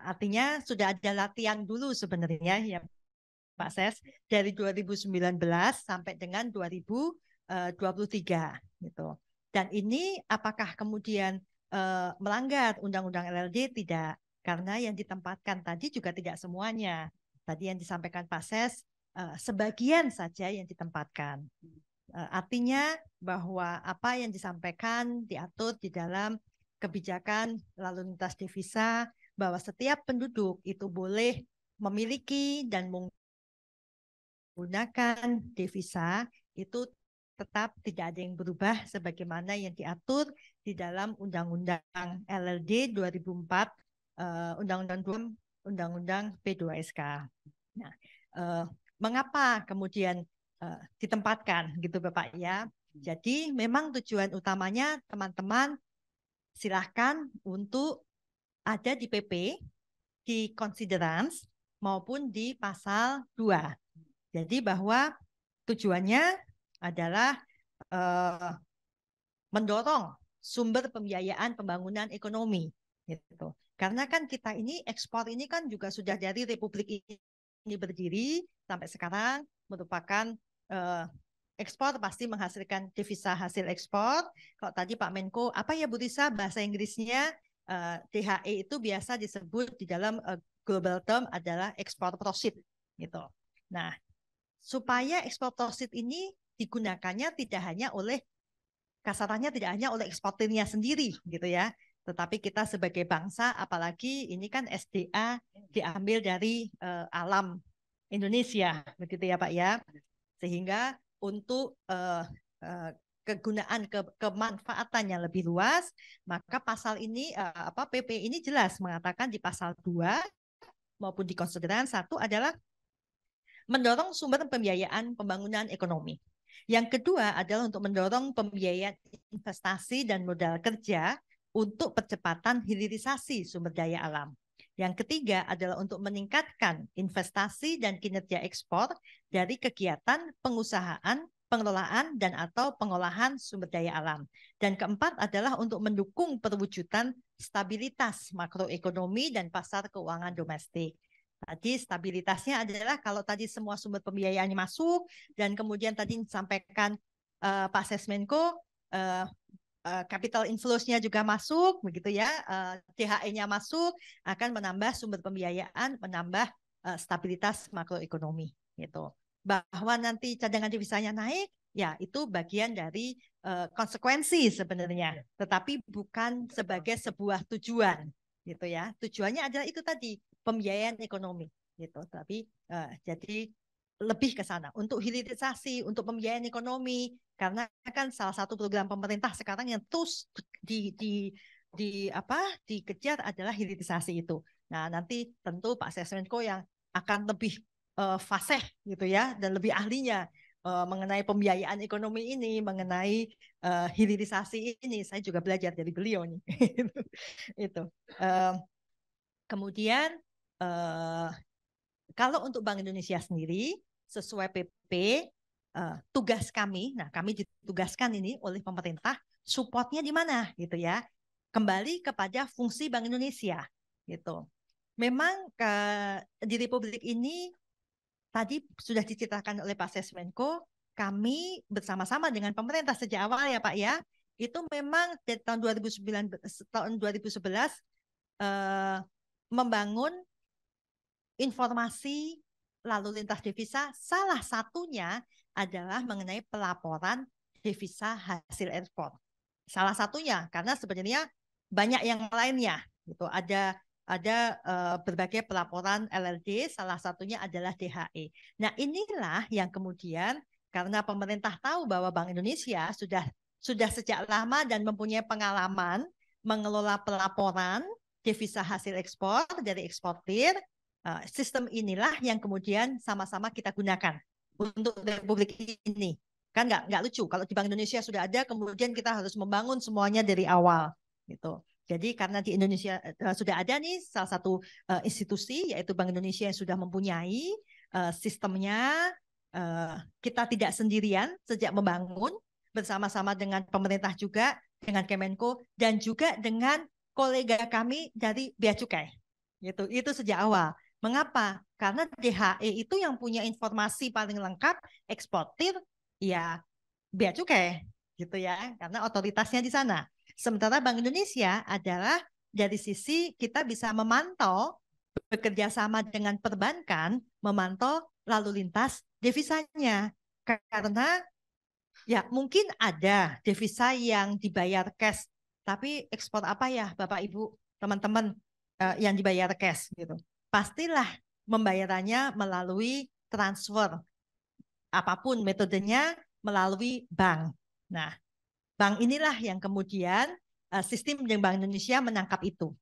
Artinya sudah ada latihan dulu sebenarnya ya Pak Ses dari 2019 sampai dengan 2023 gitu. Dan ini apakah kemudian melanggar Undang-Undang LLD? Tidak, karena yang ditempatkan tadi juga tidak semuanya. Tadi yang disampaikan Pak Ses sebagian saja yang ditempatkan. Artinya bahwa apa yang disampaikan diatur di dalam kebijakan lalu lintas devisa bahwa setiap penduduk itu boleh memiliki dan menggunakan devisa itu tetap tidak ada yang berubah sebagaimana yang diatur di dalam Undang-Undang LLD 2004, Undang-Undang 2, Undang-Undang P2SK. Nah, mengapa kemudian ditempatkan gitu Bapak ya? Jadi memang tujuan utamanya teman-teman silahkan untuk ada di PP, di considerance maupun di pasal 2. Jadi bahwa tujuannya adalah mendorong sumber pembiayaan pembangunan ekonomi gitu. Karena kan kita ini ekspor ini kan juga sudah dari Republik ini berdiri sampai sekarang merupakan ekspor pasti menghasilkan devisa hasil ekspor. Kalau tadi Pak Menko, apa ya Bu Risa bahasa Inggrisnya DHE itu biasa disebut di dalam global term adalah export proceed gitu. Nah, supaya ekspor proceed ini digunakannya tidak hanya oleh kasarannya tidak hanya oleh eksportirnya sendiri gitu ya, tetapi kita sebagai bangsa apalagi ini kan SDA diambil dari alam Indonesia begitu ya Pak ya, sehingga untuk kegunaan kemanfaatannya lebih luas maka pasal ini PP ini jelas mengatakan di pasal 2 maupun di konsideran 1 adalah mendorong sumber pembiayaan pembangunan ekonomi. Yang kedua adalah untuk mendorong pembiayaan investasi dan modal kerja untuk percepatan hilirisasi sumber daya alam. Yang ketiga adalah untuk meningkatkan investasi dan kinerja ekspor dari kegiatan pengusahaan, pengelolaan dan atau pengolahan sumber daya alam. Dan keempat adalah untuk mendukung perwujudan stabilitas makroekonomi dan pasar keuangan domestik. Tadi stabilitasnya adalah kalau tadi semua sumber pembiayaannya masuk dan kemudian tadi disampaikan Pak Sesmenko capital inflows-nya juga masuk, begitu ya, DHE-nya masuk, akan menambah sumber pembiayaan, menambah stabilitas makroekonomi, gitu. Bahwa nanti cadangan devisanya naik, ya itu bagian dari konsekuensi sebenarnya, tetapi bukan sebagai sebuah tujuan, gitu ya. Tujuannya adalah itu tadi, pembiayaan ekonomi, gitu. Tapi jadi lebih ke sana untuk hilirisasi, untuk pembiayaan ekonomi, karena kan salah satu program pemerintah sekarang yang terus dikejar adalah hilirisasi itu. Nah, nanti tentu Pak Sesmenko yang akan lebih fasih gitu ya, dan lebih ahlinya mengenai pembiayaan ekonomi ini, mengenai hilirisasi ini. Saya juga belajar dari beliau nih. Itu. Kemudian kalau untuk Bank Indonesia sendiri, sesuai PP, tugas kami, nah kami ditugaskan ini oleh pemerintah, supportnya di mana gitu ya. Kembali kepada fungsi Bank Indonesia gitu. Memang di Republik ini tadi sudah diceritakan oleh Pak Sesmenko, kami bersama-sama dengan pemerintah sejak awal ya Pak ya, itu memang dari tahun 2011 membangun informasi lalu lintas devisa, salah satunya adalah mengenai pelaporan devisa hasil ekspor. Salah satunya, karena sebenarnya banyak yang lainnya. Gitu. Ada berbagai pelaporan LLD, salah satunya adalah DHE. Nah inilah yang kemudian karena pemerintah tahu bahwa Bank Indonesia sudah sejak lama dan mempunyai pengalaman mengelola pelaporan devisa hasil ekspor dari eksportir. Sistem inilah yang kemudian sama-sama kita gunakan untuk Republik ini. Kan nggak lucu kalau di Bank Indonesia sudah ada, kemudian kita harus membangun semuanya dari awal gitu. Jadi karena di Indonesia sudah ada nih salah satu institusi yaitu Bank Indonesia yang sudah mempunyai sistemnya, kita tidak sendirian sejak membangun, bersama-sama dengan pemerintah juga, dengan Kemenko dan juga dengan kolega kami dari Bea Cukai. Gitu. Itu sejak awal. Mengapa? Karena DHE itu yang punya informasi paling lengkap, eksportir ya Bea Cukai gitu ya, karena otoritasnya di sana. Sementara Bank Indonesia adalah dari sisi kita bisa memantau, bekerja sama dengan perbankan, memantau lalu lintas devisanya. Karena ya mungkin ada devisa yang dibayar cash, tapi ekspor apa ya Bapak Ibu, teman-teman yang dibayar cash gitu. Pastilah membayarannya melalui transfer, apapun metodenya melalui bank. Nah, bank inilah yang kemudian sistem yang Bank Indonesia menangkap itu,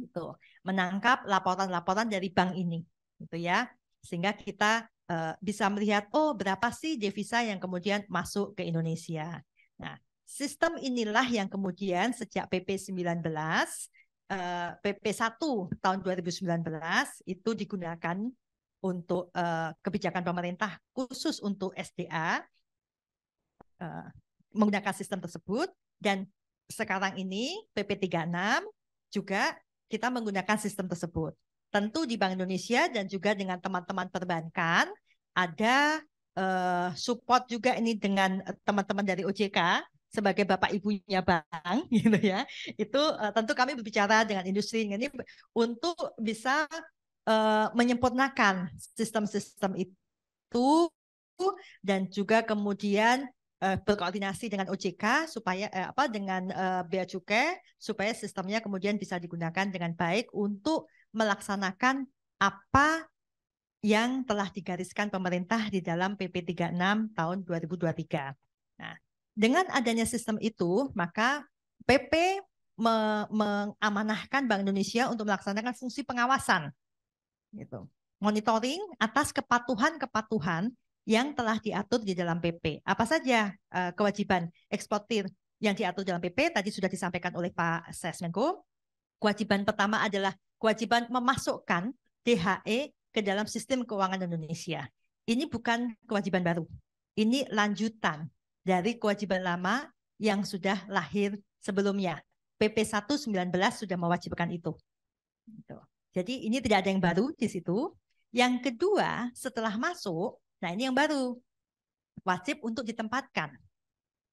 gitu. Menangkap laporan-laporan dari bank ini, gitu ya, sehingga kita bisa melihat oh berapa sih devisa yang kemudian masuk ke Indonesia. Nah, sistem inilah yang kemudian sejak PP 19 PP 1 tahun 2019 itu digunakan untuk kebijakan pemerintah khusus untuk SDA menggunakan sistem tersebut, dan sekarang ini PP 36 juga kita menggunakan sistem tersebut. Tentu di Bank Indonesia dan juga dengan teman-teman perbankan ada support juga ini dengan teman-teman dari OJK sebagai bapak ibunya bank gitu ya. Itu tentu kami berbicara dengan industri ini untuk bisa menyempurnakan sistem-sistem itu dan juga kemudian berkoordinasi dengan OJK supaya dengan Bea Cukai supaya sistemnya kemudian bisa digunakan dengan baik untuk melaksanakan apa yang telah digariskan pemerintah di dalam PP 36 tahun 2023. Nah, dengan adanya sistem itu, maka PP mengamanahkan Bank Indonesia untuk melaksanakan fungsi pengawasan, gitu. Monitoring atas kepatuhan-kepatuhan yang telah diatur di dalam PP. Apa saja kewajiban eksportir yang diatur dalam PP tadi sudah disampaikan oleh Pak Sesmenko. Kewajiban pertama adalah kewajiban memasukkan DHE ke dalam sistem keuangan Indonesia. Ini bukan kewajiban baru. Ini lanjutan dari kewajiban lama yang sudah lahir sebelumnya. PP 119 sudah mewajibkan itu. Jadi ini tidak ada yang baru di situ. Yang kedua, setelah masuk, nah ini yang baru. Wajib untuk ditempatkan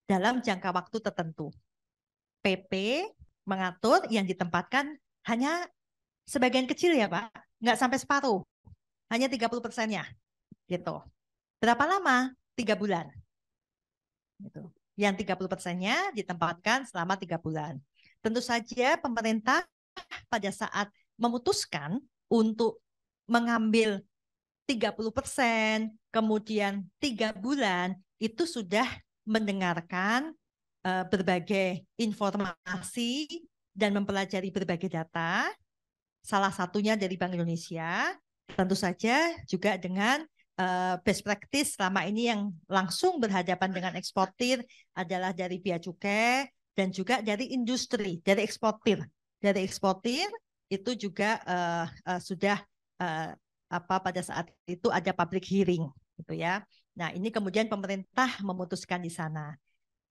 dalam jangka waktu tertentu. PP mengatur yang ditempatkan hanya sebagian kecil ya Pak, nggak sampai separuh, hanya 30%-nya gitu. Berapa lama? 3 bulan. Gitu. Yang 30%-nya ditempatkan selama 3 bulan. Tentu saja pemerintah pada saat memutuskan untuk mengambil 30%, kemudian 3 bulan, itu sudah mendengarkan berbagai informasi dan mempelajari berbagai data, salah satunya dari Bank Indonesia, tentu saja juga dengan best practice selama ini yang langsung berhadapan dengan eksportir adalah dari Bea Cukai dan juga dari industri, dari eksportir. Dari eksportir itu juga sudah pada saat itu ada public hearing gitu ya. Nah, ini kemudian pemerintah memutuskan di sana.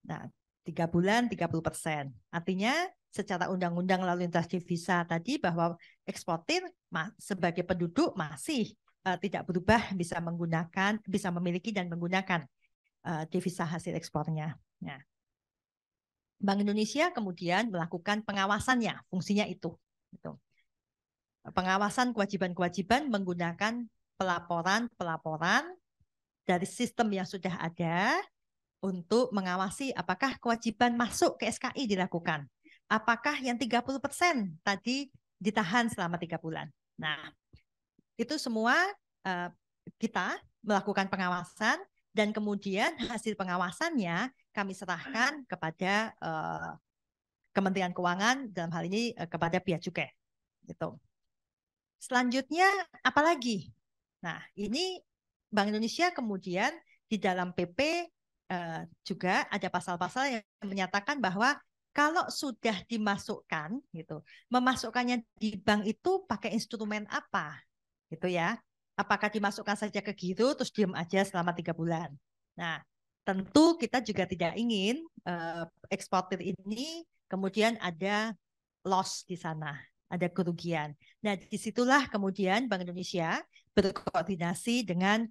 Nah, 3 bulan 30%. Artinya secara undang-undang lalu lintas devisa tadi bahwa eksportir sebagai penduduk masih tidak berubah, bisa menggunakan, bisa memiliki dan menggunakan devisa hasil ekspornya. Nah, Bank Indonesia kemudian melakukan pengawasannya, fungsinya itu. Gitu. Pengawasan kewajiban-kewajiban menggunakan pelaporan-pelaporan dari sistem yang sudah ada untuk mengawasi apakah kewajiban masuk ke SKI dilakukan. Apakah yang 30% tadi ditahan selama 3 bulan. Nah, itu semua kita melakukan pengawasan dan kemudian hasil pengawasannya kami serahkan kepada Kementerian Keuangan, dalam hal ini kepada Bea Cukai. Gitu. Selanjutnya apalagi? Nah, ini Bank Indonesia kemudian di dalam PP juga ada pasal-pasal yang menyatakan bahwa kalau sudah dimasukkan gitu, memasukkannya di bank itu pakai instrumen apa? Gitu ya. Apakah dimasukkan saja ke giro terus diam aja selama 3 bulan. Nah, tentu kita juga tidak ingin eksportir ini kemudian ada loss di sana, ada kerugian. Nah, disitulah kemudian Bank Indonesia berkoordinasi dengan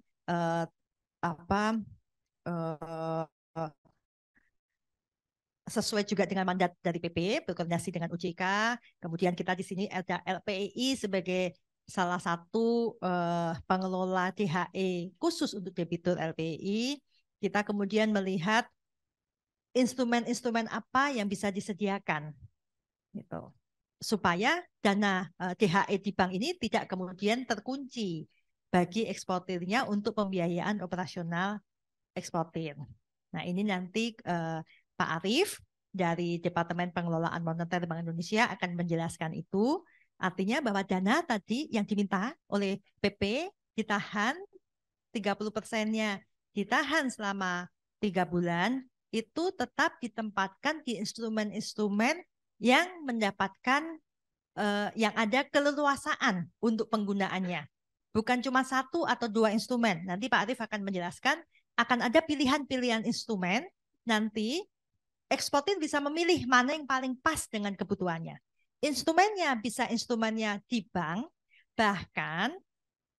sesuai juga dengan mandat dari PP, berkoordinasi dengan OJK. Kemudian kita di sini ada LPI sebagai salah satu pengelola THE khusus untuk debitur LPI. Kita kemudian melihat instrumen-instrumen apa yang bisa disediakan, gitu, supaya dana THE di bank ini tidak kemudian terkunci bagi eksportirnya untuk pembiayaan operasional eksportir. Nah, ini nanti Pak Arief dari Departemen Pengelolaan Moneter Bank Indonesia akan menjelaskan itu. Artinya bahwa dana tadi yang diminta oleh PP ditahan 30%-nya ditahan selama 3 bulan, itu tetap ditempatkan di instrumen-instrumen yang mendapatkan yang ada keleluasaan untuk penggunaannya. Bukan cuma 1 atau 2 instrumen. Nanti Pak Arief akan menjelaskan akan ada pilihan-pilihan instrumen, nanti eksportir bisa memilih mana yang paling pas dengan kebutuhannya. Instrumennya bisa instrumennya di bank, bahkan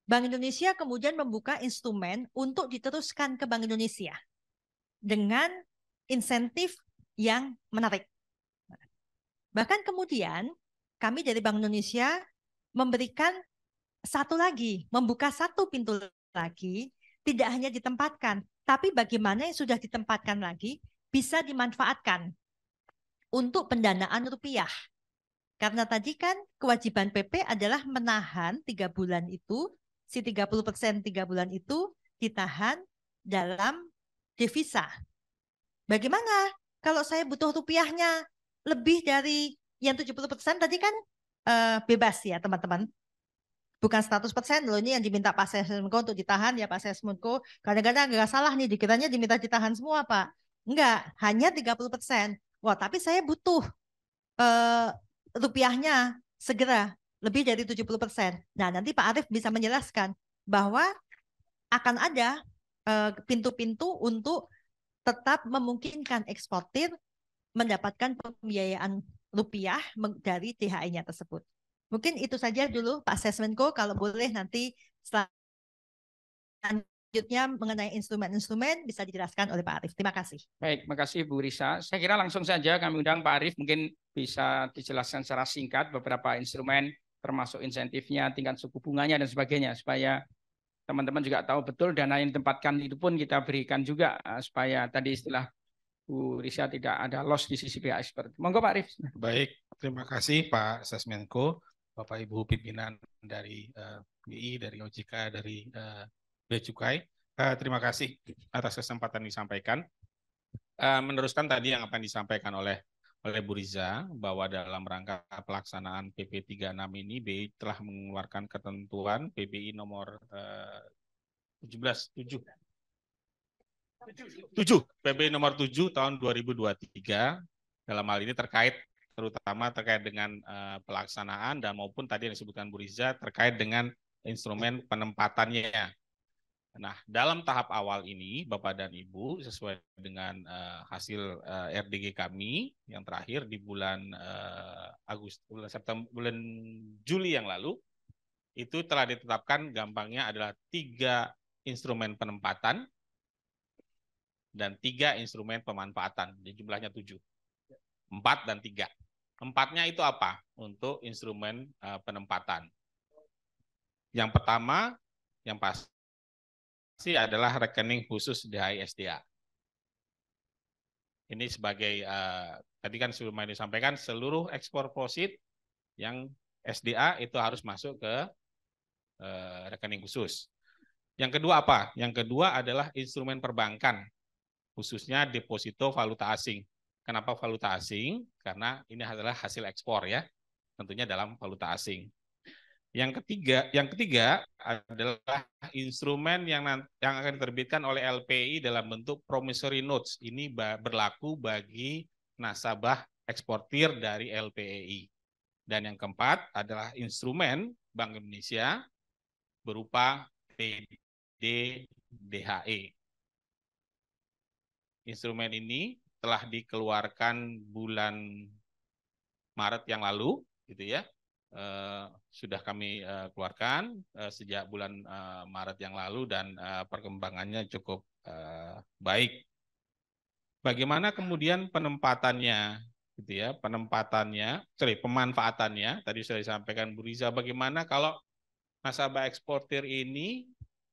Bank Indonesia kemudian membuka instrumen untuk diteruskan ke Bank Indonesia dengan insentif yang menarik. Bahkan kemudian kami dari Bank Indonesia memberikan satu lagi, membuka satu pintu lagi, tidak hanya ditempatkan, tapi bagaimana yang sudah ditempatkan lagi bisa dimanfaatkan untuk pendanaan rupiah. Karena tadi kan kewajiban PP adalah menahan 3 bulan itu, si 30% 3 bulan itu ditahan dalam devisa. Bagaimana kalau saya butuh rupiahnya lebih dari yang 70% tadi kan bebas ya teman-teman. Bukan 100% loh, ini yang diminta Pak Sesmenko untuk ditahan ya Pak Sesmenko. Kadang-kadang nggak salah nih, dikiranya diminta ditahan semua Pak. Enggak, hanya 30%. Wah, tapi saya butuh rupiahnya segera lebih dari 70%. Nah, nanti Pak Arief bisa menjelaskan bahwa akan ada pintu-pintu untuk tetap memungkinkan eksportir mendapatkan pembiayaan rupiah dari THE-nya tersebut. Mungkin itu saja dulu Pak Sesmenko, kalau boleh nanti selanjutnya selanjutnya mengenai instrumen-instrumen bisa dijelaskan oleh Pak Arief. Terima kasih. Baik, makasih Bu Risa. Saya kira langsung saja kami undang Pak Arief, mungkin bisa dijelaskan secara singkat beberapa instrumen, termasuk insentifnya, tingkat suku bunganya, dan sebagainya, supaya teman-teman juga tahu betul dana yang ditempatkan itu pun kita berikan juga, supaya tadi istilah Bu Risa tidak ada loss di sisi pihak ekspor. Monggo Pak Arief. Baik, terima kasih Pak Sesmenko, Bapak Ibu pimpinan dari BI, dari OJK, dari Bea Cukai. Terima kasih atas kesempatan disampaikan. Meneruskan tadi yang apa yang disampaikan oleh Bu Riza, bahwa dalam rangka pelaksanaan PP 36 ini BI telah mengeluarkan ketentuan PBI nomor 7 PBI nomor 7 tahun 2023, dalam hal ini terutama terkait dengan pelaksanaan dan maupun tadi yang disebutkan Bu Riza terkait dengan instrumen penempatannya. Nah, dalam tahap awal ini, Bapak dan Ibu, sesuai dengan hasil RDG kami yang terakhir di bulan bulan Juli yang lalu, itu telah ditetapkan gampangnya adalah 3 instrumen penempatan dan 3 instrumen pemanfaatan. Jadi jumlahnya 7. 4 dan 3. 4-nya itu apa? Untuk instrumen penempatan. Yang pertama, yang pasti adalah rekening khusus DHI SDA. Ini sebagai, tadi kan sudah disampaikan, seluruh ekspor proceed yang SDA itu harus masuk ke rekening khusus. Yang kedua apa? Yang kedua adalah instrumen perbankan, khususnya deposito valuta asing. Kenapa valuta asing? Karena ini adalah hasil ekspor ya, tentunya dalam valuta asing. Yang ketiga adalah instrumen yang akan diterbitkan oleh LPI dalam bentuk promissory notes. Ini berlaku bagi nasabah eksportir dari LPI. Dan yang keempat adalah instrumen Bank Indonesia berupa PDDHE. Instrumen ini telah dikeluarkan bulan Maret yang lalu, gitu ya. Sudah kami keluarkan sejak bulan Maret yang lalu dan perkembangannya cukup baik. Bagaimana kemudian penempatannya, gitu ya? Pemanfaatannya tadi sudah disampaikan Bu Riza. Bagaimana kalau nasabah eksportir ini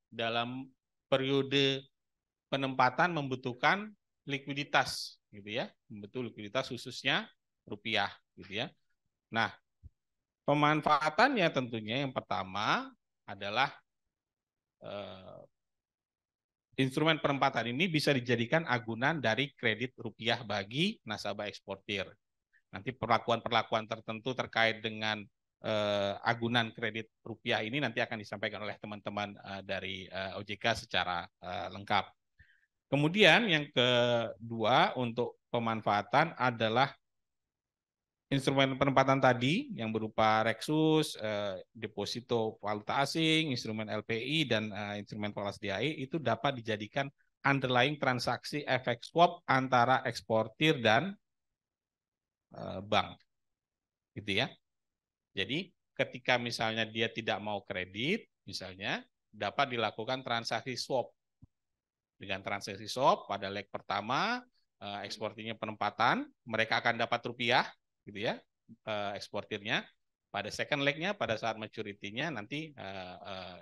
dalam periode penempatan membutuhkan likuiditas, gitu ya? Membutuhkan likuiditas khususnya rupiah, gitu ya. Nah, pemanfaatannya tentunya yang pertama adalah instrumen penempatan ini bisa dijadikan agunan dari kredit rupiah bagi nasabah eksportir. Nanti perlakuan-perlakuan tertentu terkait dengan agunan kredit rupiah ini nanti akan disampaikan oleh teman-teman dari OJK secara lengkap. Kemudian yang kedua untuk pemanfaatan adalah instrumen penempatan tadi yang berupa Reksus, deposito valuta asing, instrumen LPI, dan instrumen falas DAI itu dapat dijadikan underlying transaksi efek swap antara eksportir dan bank. Gitu ya. Jadi ketika misalnya dia tidak mau kredit, misalnya dapat dilakukan transaksi swap. Dengan transaksi swap pada leg pertama, eksportirnya penempatan, mereka akan dapat rupiah, gitu ya, eksportirnya. Pada second leg-nya, pada saat maturity-nya nanti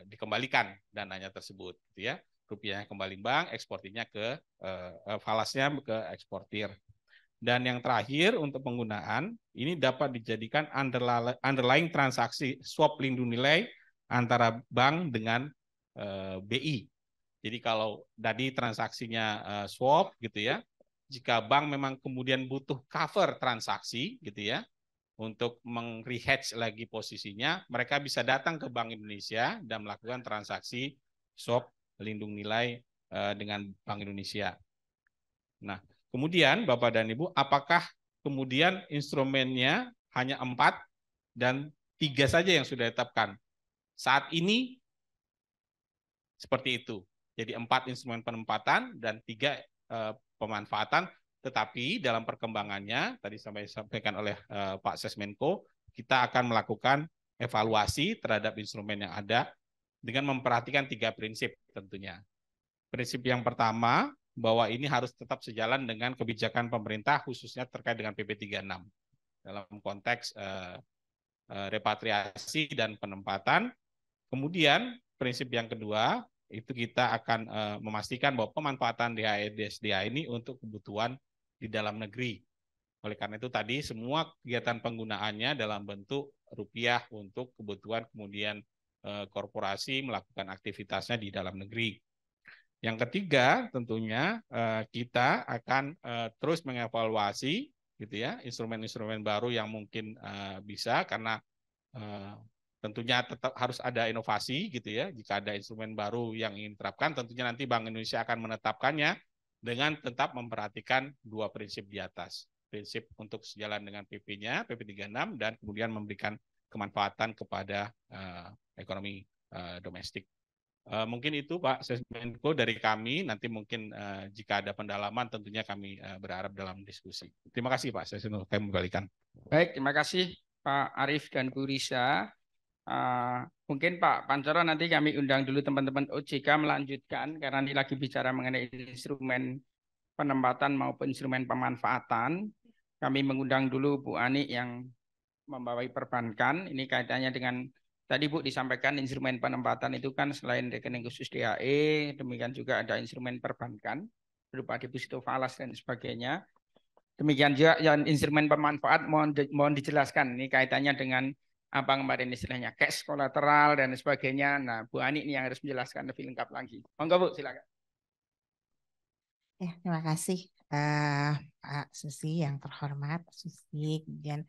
dikembalikan dananya tersebut, gitu ya. Rupiahnya kembali bank, eksportirnya ke falasnya ke eksportir. Dan yang terakhir untuk penggunaan ini dapat dijadikan underlying transaksi swap lindung nilai antara bank dengan BI. Jadi kalau tadi transaksinya swap gitu ya, jika bank memang kemudian butuh cover transaksi gitu ya, untuk meng-rehedge lagi posisinya, mereka bisa datang ke Bank Indonesia dan melakukan transaksi swap lindung nilai dengan Bank Indonesia. Nah, kemudian Bapak dan Ibu, apakah kemudian instrumennya hanya 4 dan 3 saja yang sudah ditetapkan? Saat ini seperti itu. Jadi 4 instrumen penempatan dan 3 pemanfaatan, tetapi dalam perkembangannya, tadi disampaikan oleh Pak Sesmenko, kita akan melakukan evaluasi terhadap instrumen yang ada dengan memperhatikan 3 prinsip tentunya. prinsip yang pertama bahwa ini harus tetap sejalan dengan kebijakan pemerintah khususnya terkait dengan PP 36 dalam konteks repatriasi dan penempatan. Kemudian prinsip yang kedua itu kita akan memastikan bahwa pemanfaatan DHE DSDA ini untuk kebutuhan di dalam negeri. Oleh karena itu tadi semua kegiatan penggunaannya dalam bentuk rupiah untuk kebutuhan kemudian korporasi melakukan aktivitasnya di dalam negeri. Yang ketiga tentunya kita akan terus mengevaluasi gitu ya instrumen-instrumen baru yang mungkin bisa karena tentunya tetap harus ada inovasi gitu ya. Jika ada instrumen baru yang ingin diterapkan, tentunya nanti Bank Indonesia akan menetapkannya dengan tetap memperhatikan dua prinsip di atas. Prinsip untuk sejalan dengan PP-nya, PP 36, dan kemudian memberikan kemanfaatan kepada ekonomi domestik. Mungkin itu Pak Sesmenko dari kami. Nanti mungkin jika ada pendalaman tentunya kami berharap dalam diskusi. Terima kasih Pak Sesmenko. Kami kembalikan. Baik, terima kasih Pak Arief dan Bu Risa. Mungkin Pak Pancoro nanti kami undang dulu teman-teman OJK melanjutkan karena ini lagi bicara mengenai instrumen penempatan maupun instrumen pemanfaatan. Kami mengundang dulu Bu Ani yang membawai perbankan. Ini kaitannya dengan tadi Bu disampaikan instrumen penempatan itu kan selain rekening khusus DHE, demikian juga ada instrumen perbankan berupa deposito falas dan sebagainya. Demikian juga yang instrumen pemanfaat mohon dijelaskan. Ini kaitannya dengan apa kemarin istilahnya cash kolateral dan sebagainya. Nah, Bu Ani ini yang harus menjelaskan lebih lengkap lagi. Monggo Bu, silakan. Ya, terima kasih Pak Susi yang terhormat, Pak Susi, kemudian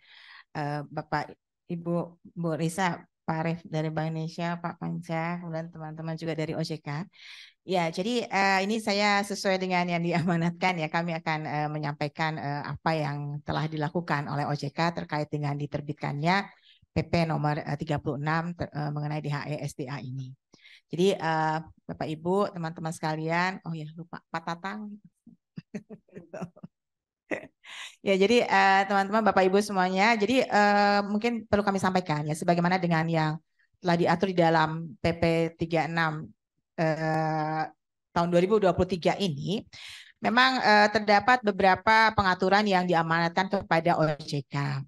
Bapak Ibu Bu Risa, Pak Arief dari Bank Indonesia, Pak Panca, kemudian teman-teman juga dari OJK. Ya, jadi ini saya sesuai dengan yang diamanatkan ya, kami akan menyampaikan apa yang telah dilakukan oleh OJK terkait dengan diterbitkannya PP nomor 36 mengenai DHE SDA ini. Jadi Bapak Ibu, teman-teman sekalian, oh ya lupa Pak Tatang. Ya, jadi teman-teman Bapak Ibu semuanya, jadi mungkin perlu kami sampaikan ya, sebagaimana dengan yang telah diatur di dalam PP 36 tahun 2023 ini, memang terdapat beberapa pengaturan yang diamanatkan kepada OJK.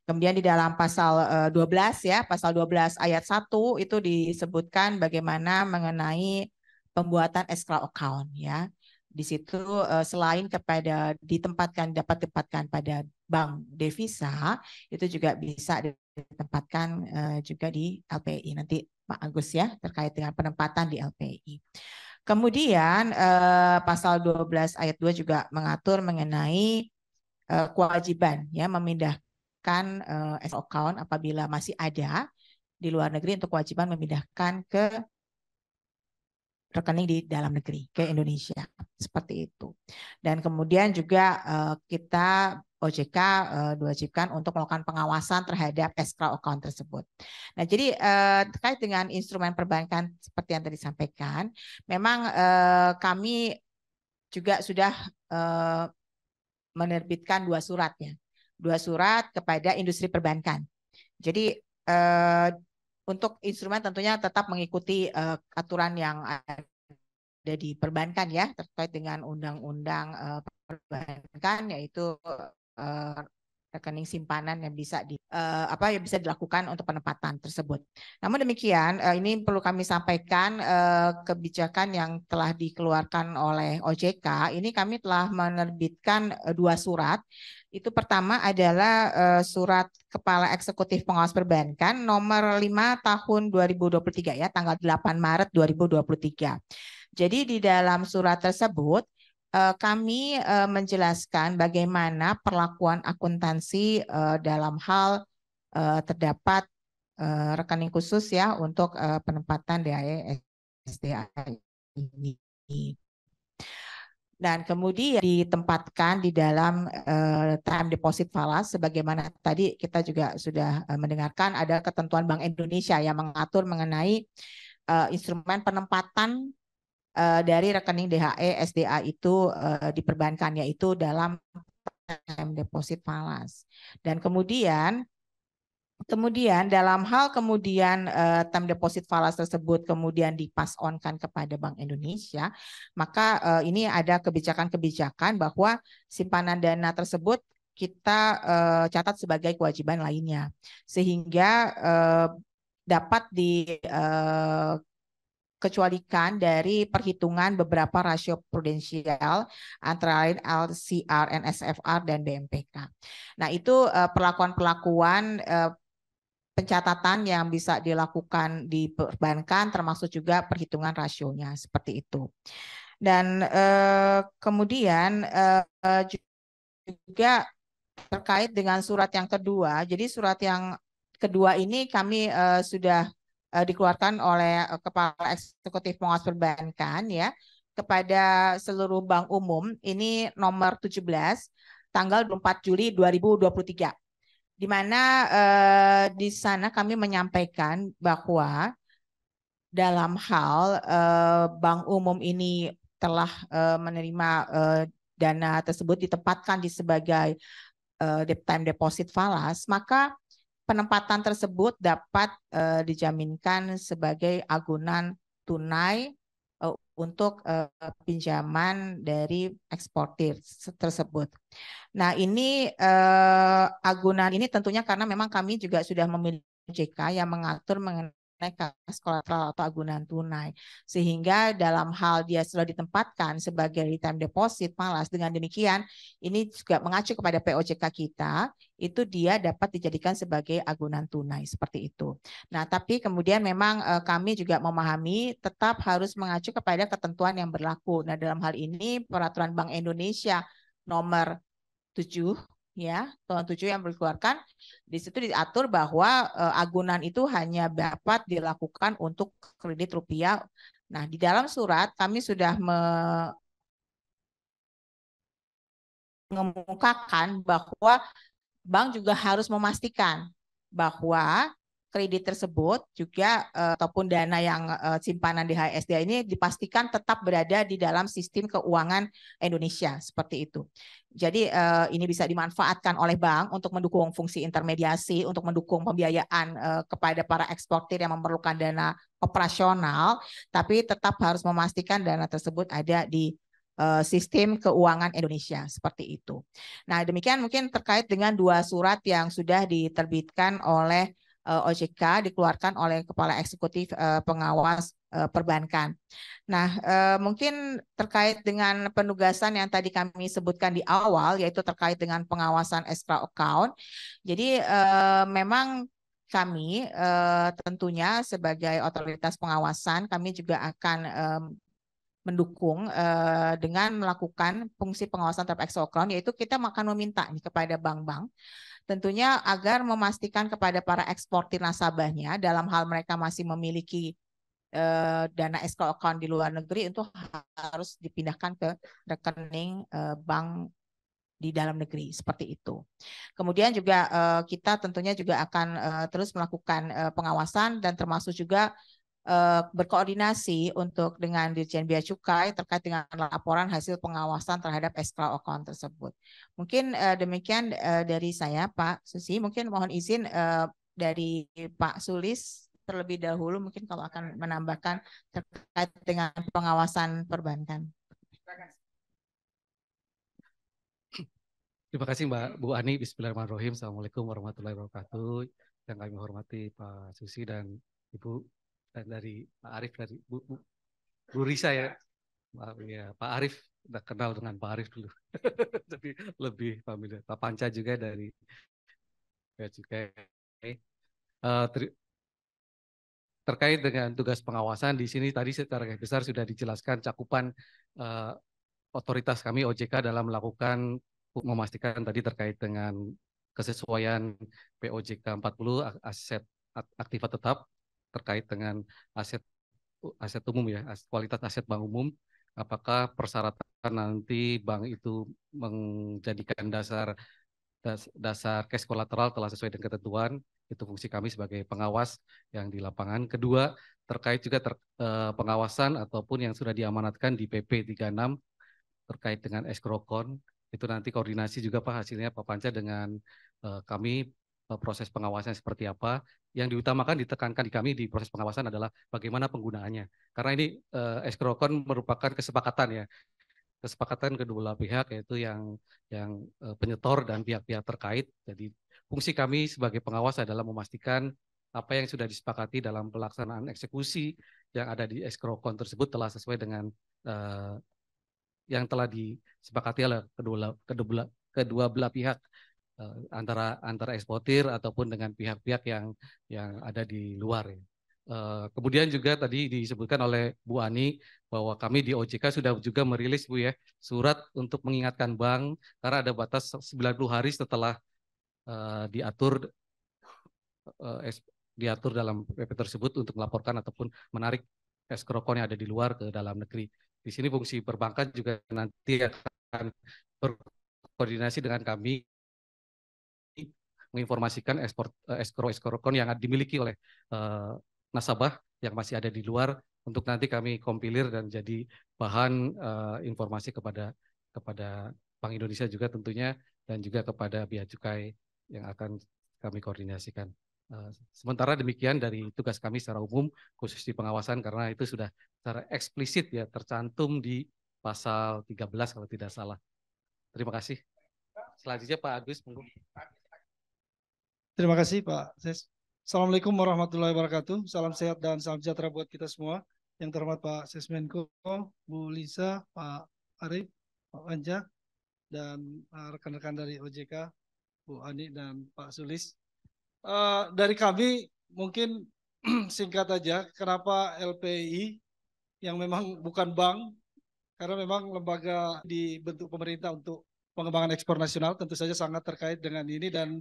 Kemudian di dalam pasal 12 ya, pasal 12 ayat 1 itu disebutkan bagaimana mengenai pembuatan escrow account ya. Di situ selain kepada dapat ditempatkan pada bank devisa, itu juga bisa ditempatkan juga di LPI. Nanti Pak Agus ya terkait dengan penempatan di LPI. Kemudian pasal 12 ayat 2 juga mengatur mengenai kewajiban ya memindahkan escrow account apabila masih ada di luar negeri untuk kewajiban memindahkan ke rekening di dalam negeri ke Indonesia seperti itu. Dan kemudian juga kita OJK diwajibkan untuk melakukan pengawasan terhadap escrow account tersebut. Nah, jadi terkait dengan instrumen perbankan seperti yang tadi disampaikan, memang kami juga sudah menerbitkan dua surat kepada industri perbankan. Jadi untuk instrumen tentunya tetap mengikuti aturan yang ada di perbankan ya terkait dengan undang-undang perbankan, yaitu rekening simpanan yang bisa bisa dilakukan untuk penempatan tersebut. Namun demikian, ini perlu kami sampaikan kebijakan yang telah dikeluarkan oleh OJK. Ini kami telah menerbitkan dua surat. Itu pertama adalah surat Kepala Eksekutif Pengawas Perbankan nomor 5 tahun 2023 ya, tanggal 8 Maret 2023. Jadi di dalam surat tersebut kami menjelaskan bagaimana perlakuan akuntansi dalam hal terdapat rekening khusus ya untuk penempatan DHE SDA ini. Dan kemudian ditempatkan di dalam time deposit falas, sebagaimana tadi kita juga sudah mendengarkan ada ketentuan Bank Indonesia yang mengatur mengenai instrumen penempatan dari rekening DHE SDA itu diperbankan, yaitu dalam time deposit falas. Dan kemudian Kemudian dalam hal time deposit falas tersebut kemudian di-pass on-kan kepada Bank Indonesia, maka ini ada kebijakan-kebijakan bahwa simpanan dana tersebut kita catat sebagai kewajiban lainnya, sehingga dapat dikecualikan dari perhitungan beberapa rasio prudensial antara lain LCR, NSFR, dan BMPK. Nah, itu perlakuan-perlakuan pencatatan yang bisa dilakukan di perbankan termasuk juga perhitungan rasionya seperti itu. Dan kemudian juga terkait dengan surat yang kedua. Jadi surat yang kedua ini kami sudah dikeluarkan oleh Kepala Eksekutif Pengawas Perbankan ya kepada seluruh bank umum. Ini nomor 17 tanggal 24 Juli 2023. Di mana di sana kami menyampaikan bahwa dalam hal bank umum ini telah menerima dana tersebut ditempatkan sebagai time deposit falas, maka penempatan tersebut dapat dijaminkan sebagai agunan tunai untuk pinjaman dari eksportir tersebut. Nah, ini agunan ini tentunya karena memang kami juga sudah memiliki OJK yang mengatur mengenai kas kolateral atau agunan tunai, sehingga dalam hal dia sudah ditempatkan sebagai time deposit falas, dengan demikian ini juga mengacu kepada POJK kita, itu dia dapat dijadikan sebagai agunan tunai seperti itu. Nah, tapi kemudian memang kami juga memahami tetap harus mengacu kepada ketentuan yang berlaku. Nah, dalam hal ini Peraturan Bank Indonesia nomor 7 ya, tahun 7 yang dikeluarkan, di situ diatur bahwa agunan itu hanya dapat dilakukan untuk kredit rupiah. Nah, di dalam surat kami sudah mengemukakan bahwa bank juga harus memastikan bahwa kredit tersebut juga ataupun dana yang simpanan di HSD ini dipastikan tetap berada di dalam sistem keuangan Indonesia seperti itu. Jadi ini bisa dimanfaatkan oleh bank untuk mendukung fungsi intermediasi, untuk mendukung pembiayaan kepada para eksportir yang memerlukan dana operasional, tapi tetap harus memastikan dana tersebut ada di sistem keuangan Indonesia seperti itu. Nah, demikian mungkin terkait dengan dua surat yang sudah diterbitkan oleh OJK, dikeluarkan oleh Kepala Eksekutif Pengawas Perbankan. Nah, mungkin terkait dengan penugasan yang tadi kami sebutkan di awal, yaitu terkait dengan pengawasan escrow account. Jadi memang kami tentunya sebagai otoritas pengawasan, kami juga akan mendukung dengan melakukan fungsi pengawasan terhadap escrow account, yaitu kita akan meminta nih kepada bank-bank tentunya agar memastikan kepada para eksportir nasabahnya dalam hal mereka masih memiliki dana escrow account di luar negeri itu harus dipindahkan ke rekening bank di dalam negeri seperti itu. Kemudian juga kita tentunya juga akan terus melakukan pengawasan dan termasuk juga berkoordinasi untuk dengan Dirjen Bea Cukai terkait dengan laporan hasil pengawasan terhadap escrow account tersebut. Mungkin demikian dari saya, Pak Susi. Mungkin mohon izin dari Pak Sulis terlebih dahulu, mungkin kalau akan menambahkan terkait dengan pengawasan perbankan. Terima kasih Mbak Bu Ani. Bismillahirrahmanirrahim. Assalamualaikum warahmatullahi wabarakatuh. Yang kami hormati Pak Susi dan Ibu, dan dari Pak Arief, dari Bu Risa ya. Maaf ya, Pak Arief udah kenal dengan Pak Arief dulu. Jadi lebih familiar. Pak Panca juga dari Cukai. Terkait dengan tugas pengawasan di sini tadi secara besar sudah dijelaskan cakupan otoritas kami OJK dalam melakukan memastikan tadi terkait dengan kesesuaian POJK 40 aset aktiva tetap terkait dengan aset umum ya, kualitas aset bank umum, apakah persyaratan nanti bank itu menjadikan dasar cash collateral telah sesuai dengan ketentuan, itu fungsi kami sebagai pengawas yang di lapangan. Kedua, terkait juga pengawasan ataupun yang sudah diamanatkan di PP 36 terkait dengan escrow account, itu nanti koordinasi juga Pak hasilnya Pak Panca dengan kami proses pengawasan seperti apa. Yang diutamakan ditekankan di kami di proses pengawasan adalah bagaimana penggunaannya. Karena ini escrow-account merupakan kesepakatan ya, kesepakatan kedua belah pihak, yaitu yang penyetor dan pihak-pihak terkait. Jadi fungsi kami sebagai pengawas adalah memastikan apa yang sudah disepakati dalam pelaksanaan eksekusi yang ada di escrow account tersebut telah sesuai dengan yang telah disepakati oleh kedua belah pihak, antara eksportir ataupun dengan pihak-pihak yang ada di luar. Kemudian juga tadi disebutkan oleh Bu Ani bahwa kami di OJK sudah juga merilis, Bu ya, surat untuk mengingatkan bank karena ada batas 90 hari setelah diatur dalam PP tersebut untuk melaporkan ataupun menarik escrow account yang ada di luar ke dalam negeri. Di sini fungsi perbankan juga nanti akan berkoordinasi dengan kami menginformasikan escrow account yang dimiliki oleh nasabah yang masih ada di luar untuk nanti kami kompilir dan jadi bahan informasi kepada Bank Indonesia juga tentunya, dan juga kepada Bea Cukai yang akan kami koordinasikan. Sementara demikian dari tugas kami secara umum, khusus di pengawasan, karena itu sudah secara eksplisit ya tercantum di pasal 13 kalau tidak salah. Terima kasih. Selanjutnya Pak Agus. Terima kasih Pak Ses. Assalamualaikum warahmatullahi wabarakatuh. Salam sehat dan salam sejahtera buat kita semua. Yang terhormat Pak Sesmenko, Bu Lisa, Pak Arif, Pak Anja, dan rekan-rekan dari OJK, Bu Ani dan Pak Sulis. Dari kami mungkin singkat aja, kenapa LPI yang memang bukan bank, karena memang lembaga dibentuk pemerintah untuk pengembangan ekspor nasional, tentu saja sangat terkait dengan ini, dan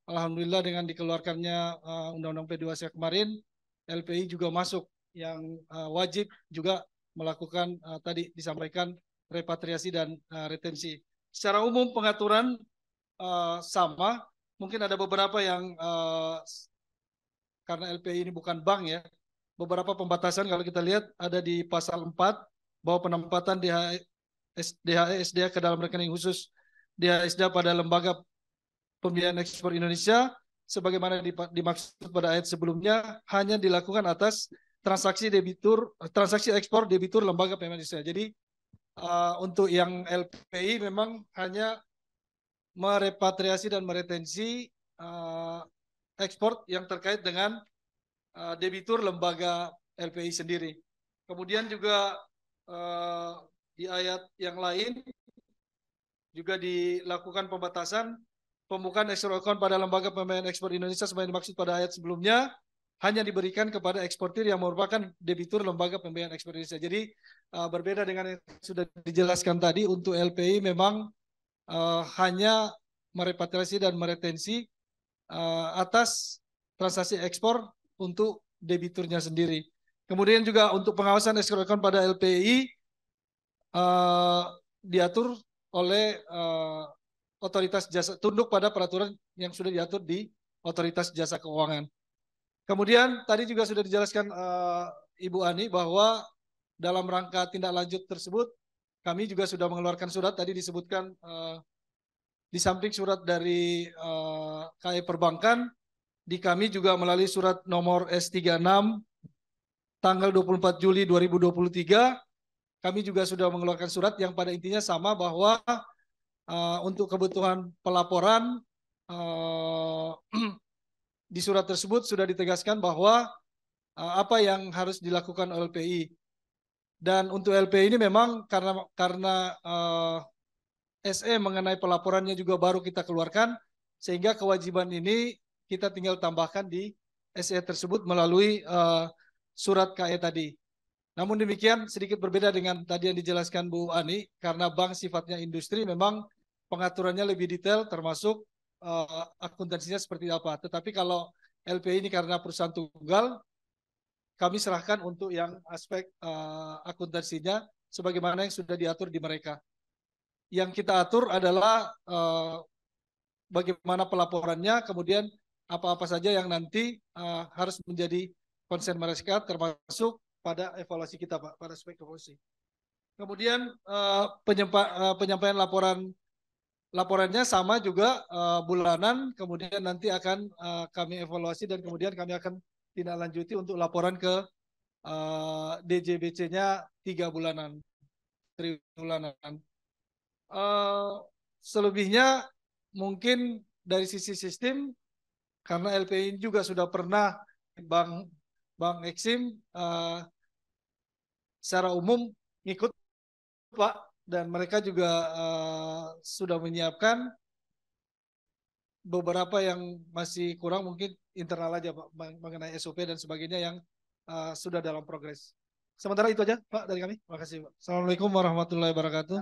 alhamdulillah dengan dikeluarkannya Undang-Undang P2SK kemarin, LPI juga masuk yang wajib juga melakukan tadi disampaikan repatriasi dan retensi. Secara umum pengaturan sama, mungkin ada beberapa yang karena LPI ini bukan bank ya, beberapa pembatasan kalau kita lihat ada di pasal 4 bahwa penempatan DHE-SDA ke dalam rekening khusus DHE-SDA pada lembaga pembiayaan ekspor Indonesia sebagaimana dimaksud pada ayat sebelumnya hanya dilakukan atas transaksi ekspor debitur lembaga pembiayaan Indonesia. Jadi untuk yang LPI memang hanya merepatriasi dan meretensi ekspor yang terkait dengan debitur lembaga LPI sendiri. Kemudian juga di ayat yang lain juga dilakukan pembatasan pembukaan escrow account pada lembaga pembiayaan ekspor Indonesia sebagai dimaksud pada ayat sebelumnya hanya diberikan kepada eksportir yang merupakan debitur lembaga pembiayaan ekspor Indonesia. Jadi berbeda dengan yang sudah dijelaskan tadi, untuk LPI memang hanya merepatriasi dan meretensi atas transaksi ekspor untuk debiturnya sendiri. Kemudian juga untuk pengawasan escrow account pada LPI diatur oleh otoritas jasa, tunduk pada peraturan yang sudah diatur di otoritas jasa keuangan. Kemudian tadi juga sudah dijelaskan Ibu Ani bahwa dalam rangka tindak lanjut tersebut kami juga sudah mengeluarkan surat, tadi disebutkan di samping surat dari KE Perbankan, di kami juga melalui surat nomor S36 tanggal 24 Juli 2023, kami juga sudah mengeluarkan surat yang pada intinya sama bahwa untuk kebutuhan pelaporan di surat tersebut sudah ditegaskan bahwa apa yang harus dilakukan oleh LPI. Dan untuk LPI ini memang karena SE mengenai pelaporannya juga baru kita keluarkan, sehingga kewajiban ini kita tinggal tambahkan di SE tersebut melalui surat KE tadi. Namun demikian sedikit berbeda dengan tadi yang dijelaskan Bu Ani, karena bank sifatnya industri, memang pengaturannya lebih detail termasuk akuntansinya seperti apa. Tetapi kalau LPI ini karena perusahaan tunggal, kami serahkan untuk yang aspek akuntansinya sebagaimana yang sudah diatur di mereka. Yang kita atur adalah bagaimana pelaporannya, kemudian apa-apa saja yang nanti harus menjadi konsen mereka, termasuk pada evaluasi kita, Pak, pada aspek evaluasi. Kemudian penyampaian laporan laporannya sama juga bulanan, kemudian nanti akan kami evaluasi dan kemudian kami akan tindak lanjuti untuk laporan ke DJBC-nya 3 bulanan, triwulanan. Selebihnya mungkin dari sisi sistem, karena LPI juga sudah pernah Bank Eksim secara umum ngikut Pak, dan mereka juga sudah menyiapkan. Beberapa yang masih kurang mungkin internal aja Pak, mengenai SOP dan sebagainya yang sudah dalam progres. Sementara itu aja Pak dari kami. Terima kasih Pak. Assalamualaikum warahmatullahi wabarakatuh.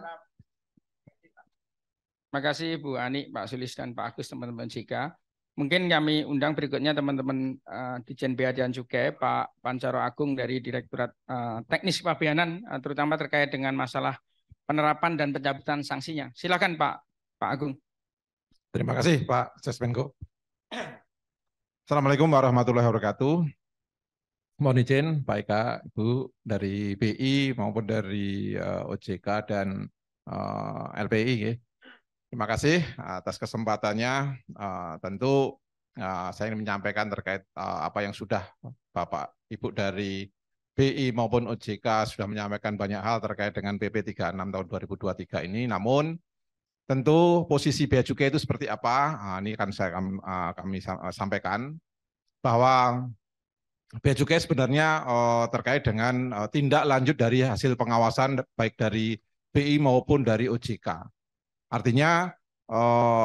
Terima kasih Bu Ani, Pak Sulis dan Pak Agus, teman-teman JIKA. Mungkin kami undang berikutnya teman-teman Ditjen Bea dan Cukai, Pak Pancaro Agung dari Direktorat Teknis Kepabeanan, terutama terkait dengan masalah penerapan dan pencabutan sanksinya. Silakan Pak Agung. Terima kasih Pak Sesmenko. Assalamualaikum warahmatullahi wabarakatuh. Mohon izin Pak Eka, Ibu dari BI maupun dari OJK dan LPI. Terima kasih atas kesempatannya. Tentu saya ingin menyampaikan terkait apa yang sudah Bapak Ibu dari BI maupun OJK sudah menyampaikan banyak hal terkait dengan PP 36 tahun 2023 ini. Namun tentu posisi Bea Cukai itu seperti apa? Ini kan kami sampaikan bahwa Bea Cukai sebenarnya terkait dengan tindak lanjut dari hasil pengawasan baik dari BI maupun dari OJK. Artinya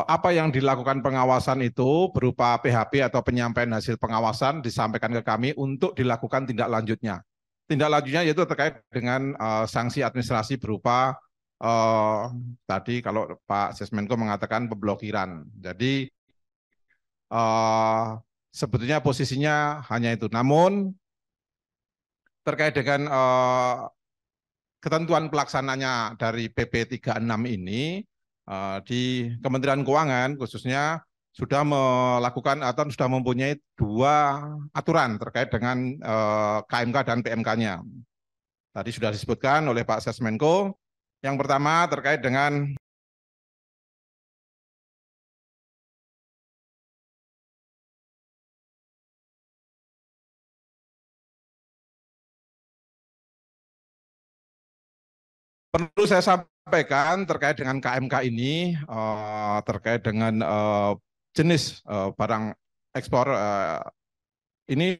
apa yang dilakukan pengawasan itu berupa PHP atau penyampaian hasil pengawasan disampaikan ke kami untuk dilakukan tindak lanjutnya. Tindak lanjutnya yaitu terkait dengan sanksi administrasi berupa tadi kalau Pak Sesmenko mengatakan pemblokiran. Jadi sebetulnya posisinya hanya itu. Namun terkait dengan ketentuan pelaksananya dari PP 36 ini di Kementerian Keuangan khususnya sudah melakukan atau sudah mempunyai 2 aturan terkait dengan KMK dan PMK-nya. Tadi sudah disebutkan oleh Pak Sesmenko. Yang pertama terkait dengan perlu saya sampaikan terkait dengan KMK ini, terkait dengan jenis barang ekspor ini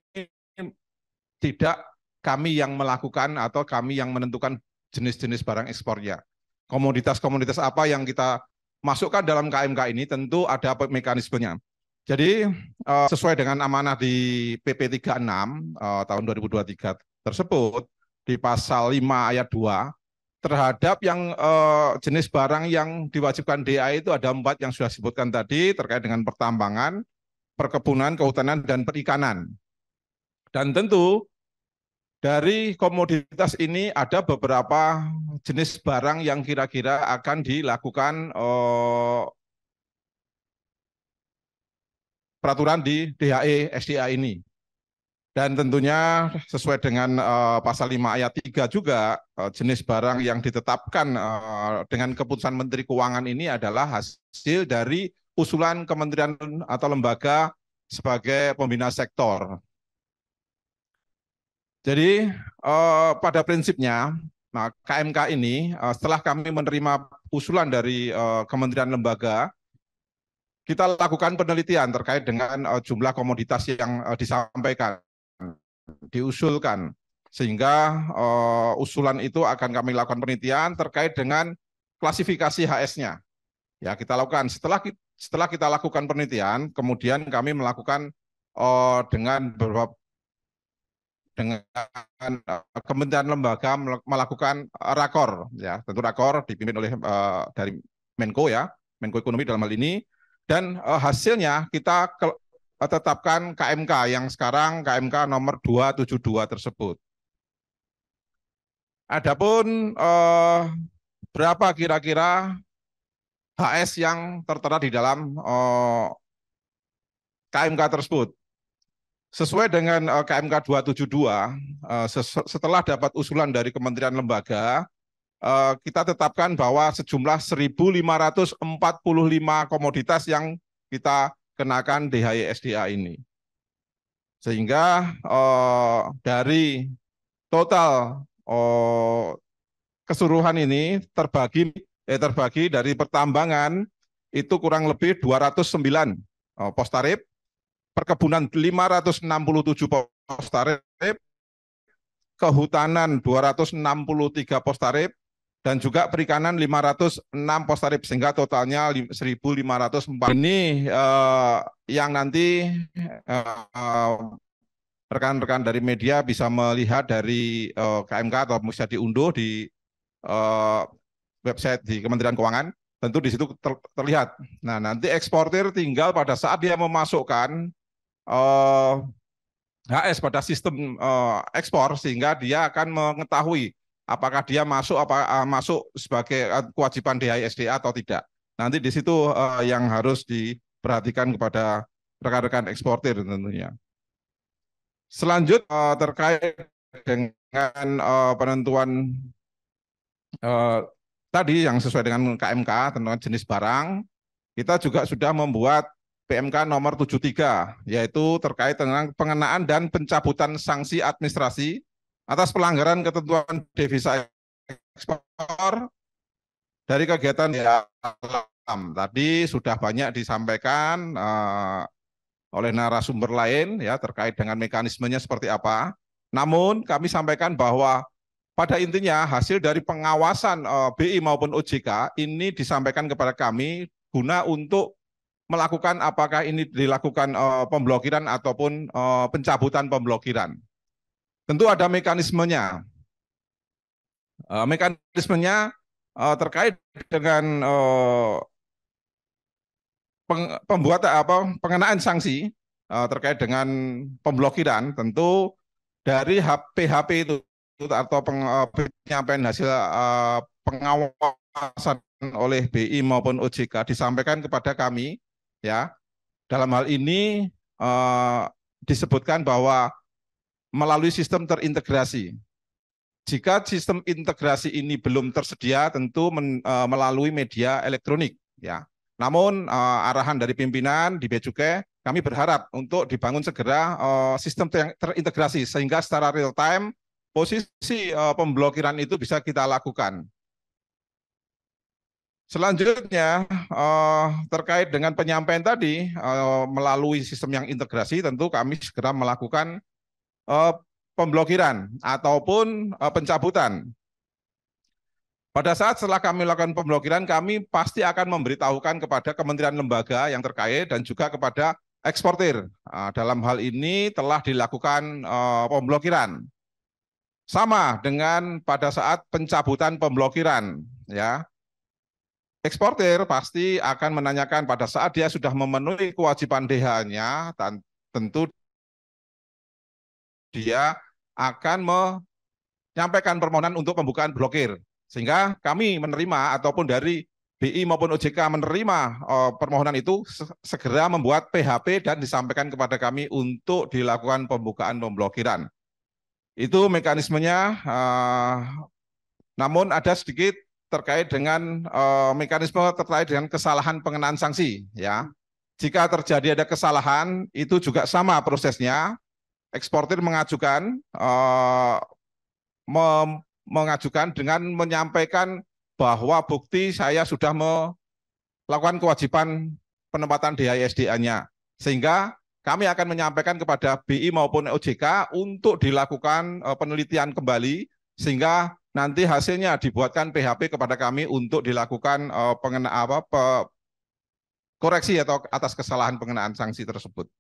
tidak kami yang melakukan atau kami yang menentukan jenis-jenis barang ekspornya. Komoditas-komoditas apa yang kita masukkan dalam KMK ini tentu ada mekanismenya. Jadi sesuai dengan amanah di PP 36 tahun 2023 tersebut di pasal 5 ayat 2 terhadap yang jenis barang yang diwajibkan DA itu ada 4 yang sudah disebutkan tadi terkait dengan pertambangan, perkebunan, kehutanan, dan perikanan. Dan tentu dari komoditas ini ada beberapa jenis barang yang kira-kira akan dilakukan peraturan di DHE SDA ini. Dan tentunya sesuai dengan pasal 5 ayat 3 juga jenis barang yang ditetapkan dengan keputusan Menteri Keuangan ini adalah hasil dari usulan kementerian atau lembaga sebagai pembina sektor. Jadi pada prinsipnya KMK ini setelah kami menerima usulan dari kementerian lembaga, kita lakukan penelitian terkait dengan jumlah komoditas yang disampaikan, diusulkan, sehingga usulan itu akan kami lakukan penelitian terkait dengan klasifikasi HS-nya. Ya, kita lakukan setelah kita lakukan penelitian, kemudian kami melakukan dengan beberapa kementerian lembaga melakukan rakor, ya tentu rakor dipimpin oleh dari Menko ya, Menko Ekonomi dalam hal ini, dan hasilnya kita tetapkan KMK yang sekarang KMK nomor 272 tersebut. Adapun berapa kira-kira HS yang tertera di dalam KMK tersebut? Sesuai dengan KMK 272, setelah dapat usulan dari kementerian lembaga, kita tetapkan bahwa sejumlah 1.545 komoditas yang kita kenakan DHI SDA ini. Sehingga dari total keseluruhan ini terbagi dari pertambangan itu kurang lebih 209 pos tarif, perkebunan 567 pos tarif, kehutanan 263 pos tarif, dan juga perikanan 506 pos tarif, sehingga totalnya 1.504. Ini yang nanti rekan-rekan dari media bisa melihat dari KMK atau bisa diunduh di website di Kementerian Keuangan. Tentu di situ terlihat. Nah, nanti eksportir tinggal pada saat dia memasukkan HS pada sistem ekspor, sehingga dia akan mengetahui apakah dia masuk sebagai kewajiban DHI SDA atau tidak. Nanti di situ yang harus diperhatikan kepada rekan-rekan eksportir tentunya. Selanjutnya terkait dengan penentuan tadi yang sesuai dengan KMK tentang jenis barang, kita juga sudah membuat PMK nomor 73, yaitu terkait dengan pengenaan dan pencabutan sanksi administrasi atas pelanggaran ketentuan devisa ekspor dari kegiatan alam. Tadi sudah banyak disampaikan oleh narasumber lain ya terkait dengan mekanismenya seperti apa. Namun kami sampaikan bahwa pada intinya hasil dari pengawasan BI maupun OJK ini disampaikan kepada kami guna untuk melakukan apakah ini dilakukan pemblokiran ataupun pencabutan pemblokiran. Tentu ada mekanismenya. Mekanismenya terkait dengan pengenaan sanksi terkait dengan pemblokiran, tentu dari PHP itu atau penyampaian hasil pengawasan oleh BI maupun OJK disampaikan kepada kami, ya. Dalam hal ini disebutkan bahwa melalui sistem terintegrasi. Jika sistem integrasi ini belum tersedia, tentu melalui media elektronik, ya. Namun arahan dari pimpinan di Bea Cukai, kami berharap untuk dibangun segera sistem terintegrasi sehingga secara real time posisi pemblokiran itu bisa kita lakukan. Selanjutnya terkait dengan penyampaian tadi melalui sistem yang integrasi, tentu kami segera melakukan pemblokiran ataupun pencabutan. Pada saat setelah kami lakukan pemblokiran, kami pasti akan memberitahukan kepada kementerian lembaga yang terkait dan juga kepada eksportir. Dalam hal ini telah dilakukan pemblokiran. Sama dengan pada saat pencabutan pemblokiran, ya. Eksportir pasti akan menanyakan pada saat dia sudah memenuhi kewajiban DH-nya, dan tentu dia akan menyampaikan permohonan untuk pembukaan blokir. Sehingga kami menerima ataupun dari BI maupun OJK menerima permohonan itu segera membuat PHP dan disampaikan kepada kami untuk dilakukan pembukaan pemblokiran. Itu mekanismenya, namun ada sedikit terkait dengan mekanisme terkait dengan kesalahan pengenaan sanksi, ya. Jika terjadi ada kesalahan, itu juga sama prosesnya. Eksportir mengajukan dengan menyampaikan bahwa bukti saya sudah melakukan kewajiban penempatan DHI SDA-nya, sehingga kami akan menyampaikan kepada BI maupun OJK untuk dilakukan penelitian kembali, sehingga nanti hasilnya dibuatkan PHP kepada kami untuk dilakukan koreksi atau atas kesalahan pengenaan sanksi tersebut.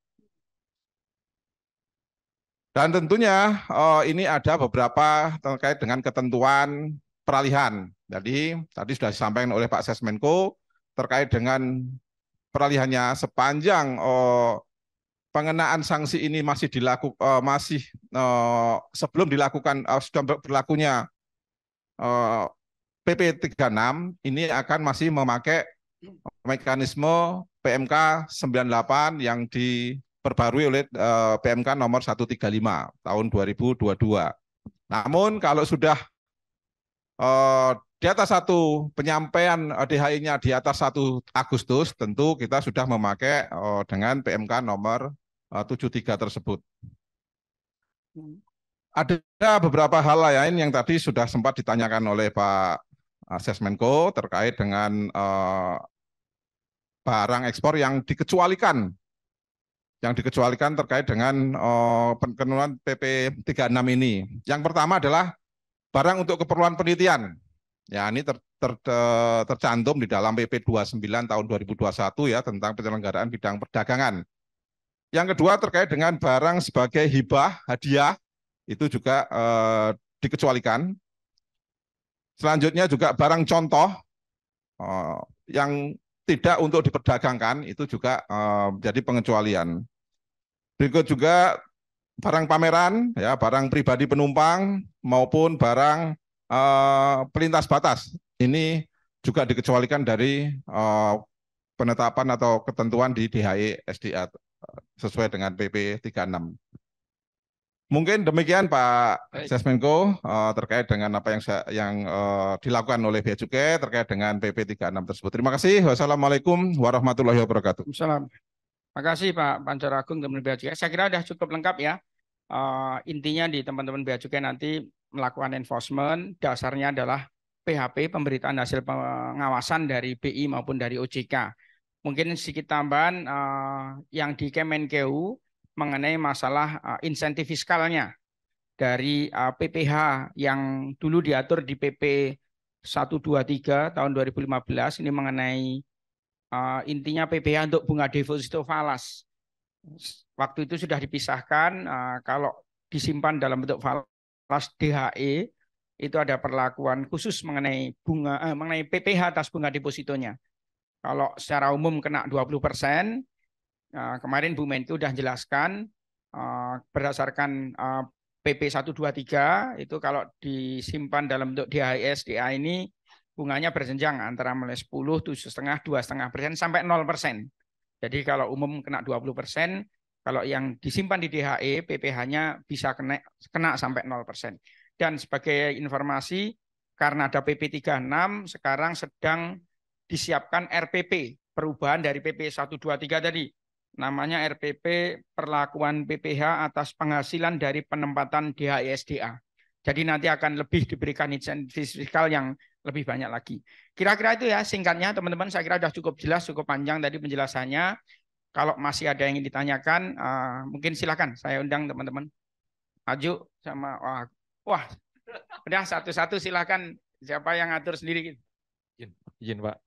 Dan tentunya ini ada beberapa terkait dengan ketentuan peralihan. Jadi tadi sudah disampaikan oleh Pak Sesmenko terkait dengan peralihannya sepanjang pengenaan sanksi ini masih sebelum dilakukan sudah berlakunya PP 36 ini akan masih memakai mekanisme PMK 98 yang diperbarui oleh PMK nomor 135 tahun 2022. Namun kalau sudah di atas 1 penyampaian DHI-nya di atas 1 Agustus, tentu kita sudah memakai dengan PMK nomor 73 tersebut. Ada beberapa hal lain yang tadi sudah sempat ditanyakan oleh Pak Sesmenko terkait dengan barang ekspor yang dikecualikan terkait dengan pekenuan PP 36 ini. Yang pertama adalah barang untuk keperluan penelitian. Ya, ini tercantum di dalam PP 29 tahun 2021 ya tentang penyelenggaraan bidang perdagangan. Yang kedua terkait dengan barang sebagai hibah, hadiah, itu juga dikecualikan. Selanjutnya juga barang contoh yang tidak untuk diperdagangkan, itu juga menjadi pengecualian. Berikut juga barang pameran, ya, barang pribadi penumpang maupun barang pelintas batas. Ini juga dikecualikan dari penetapan atau ketentuan di DHI SDA sesuai dengan PP 36. Mungkin demikian Pak Sesmenko terkait dengan apa yang dilakukan oleh Bea Cukai terkait dengan PP 36 tersebut. Terima kasih. Wassalamualaikum warahmatullahi wabarakatuh. Salam. Terima kasih Pak Pancor Agung teman Bea Cukai. Saya kira sudah cukup lengkap ya. Intinya di teman-teman Bea Cukai nanti melakukan enforcement, dasarnya adalah PHP, pemberitaan hasil pengawasan dari BI maupun dari OJK. Mungkin sedikit tambahan yang di Kemenkeu mengenai masalah insentif fiskalnya dari PPH yang dulu diatur di PP 123 tahun 2015, ini mengenai intinya PPH untuk bunga deposito falas. Waktu itu sudah dipisahkan, kalau disimpan dalam bentuk falas DHE itu ada perlakuan khusus mengenai mengenai PPH atas bunga depositonya. Kalau secara umum kena 20%, kemarin Bu Menko sudah jelaskan berdasarkan PP 123 itu kalau disimpan dalam bentuk DHI/SDA ini bunganya berjenjang antara mulai 10, 7,5, 2,5% sampai 0%. Jadi kalau umum kena 20%, kalau yang disimpan di DHE, PPH-nya bisa kena sampai 0%. Dan sebagai informasi, karena ada PP 36, sekarang sedang disiapkan RPP, perubahan dari PP 123 tadi. Namanya RPP, perlakuan PPH atas penghasilan dari penempatan DHI/SDA. Jadi nanti akan lebih diberikan insentif fiskal yang lebih banyak lagi. Kira-kira itu ya singkatnya teman-teman, saya kira sudah cukup jelas, cukup panjang tadi penjelasannya. Kalau masih ada yang ingin ditanyakan, mungkin silakan saya undang teman-teman. Maju sama wah, udah satu-satu silakan, siapa yang ngatur sendiri. Izin Pak.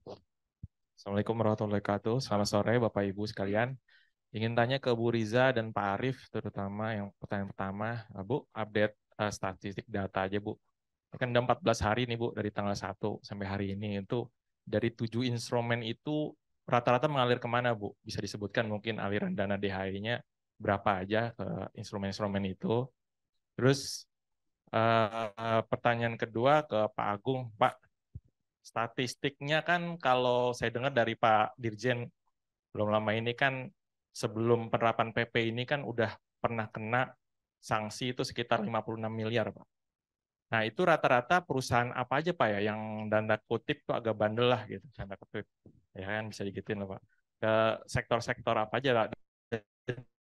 Assalamualaikum warahmatullahi wabarakatuh. Selamat sore Bapak Ibu sekalian. Ingin tanya ke Bu Riza dan Pak Arief, terutama yang pertanyaan pertama, Bu, update statistik data aja Bu. Kan udah 14 hari nih Bu, dari tanggal 1 sampai hari ini, itu dari 7 instrumen itu rata-rata mengalir kemana Bu? Bisa disebutkan mungkin aliran dana DHI-nya berapa aja ke instrumen-instrumen itu. Terus pertanyaan kedua ke Pak Agung, Pak, statistiknya kan kalau saya dengar dari Pak Dirjen belum lama ini kan sebelum penerapan PP ini kan udah pernah kena sanksi itu sekitar 56 miliar Pak. Nah itu rata-rata perusahaan apa aja Pak ya yang tanda kutip tuh agak bandel lah gitu, tanda kutip. Ya kan bisa digituin lah Pak. Ke sektor-sektor apa aja Pak?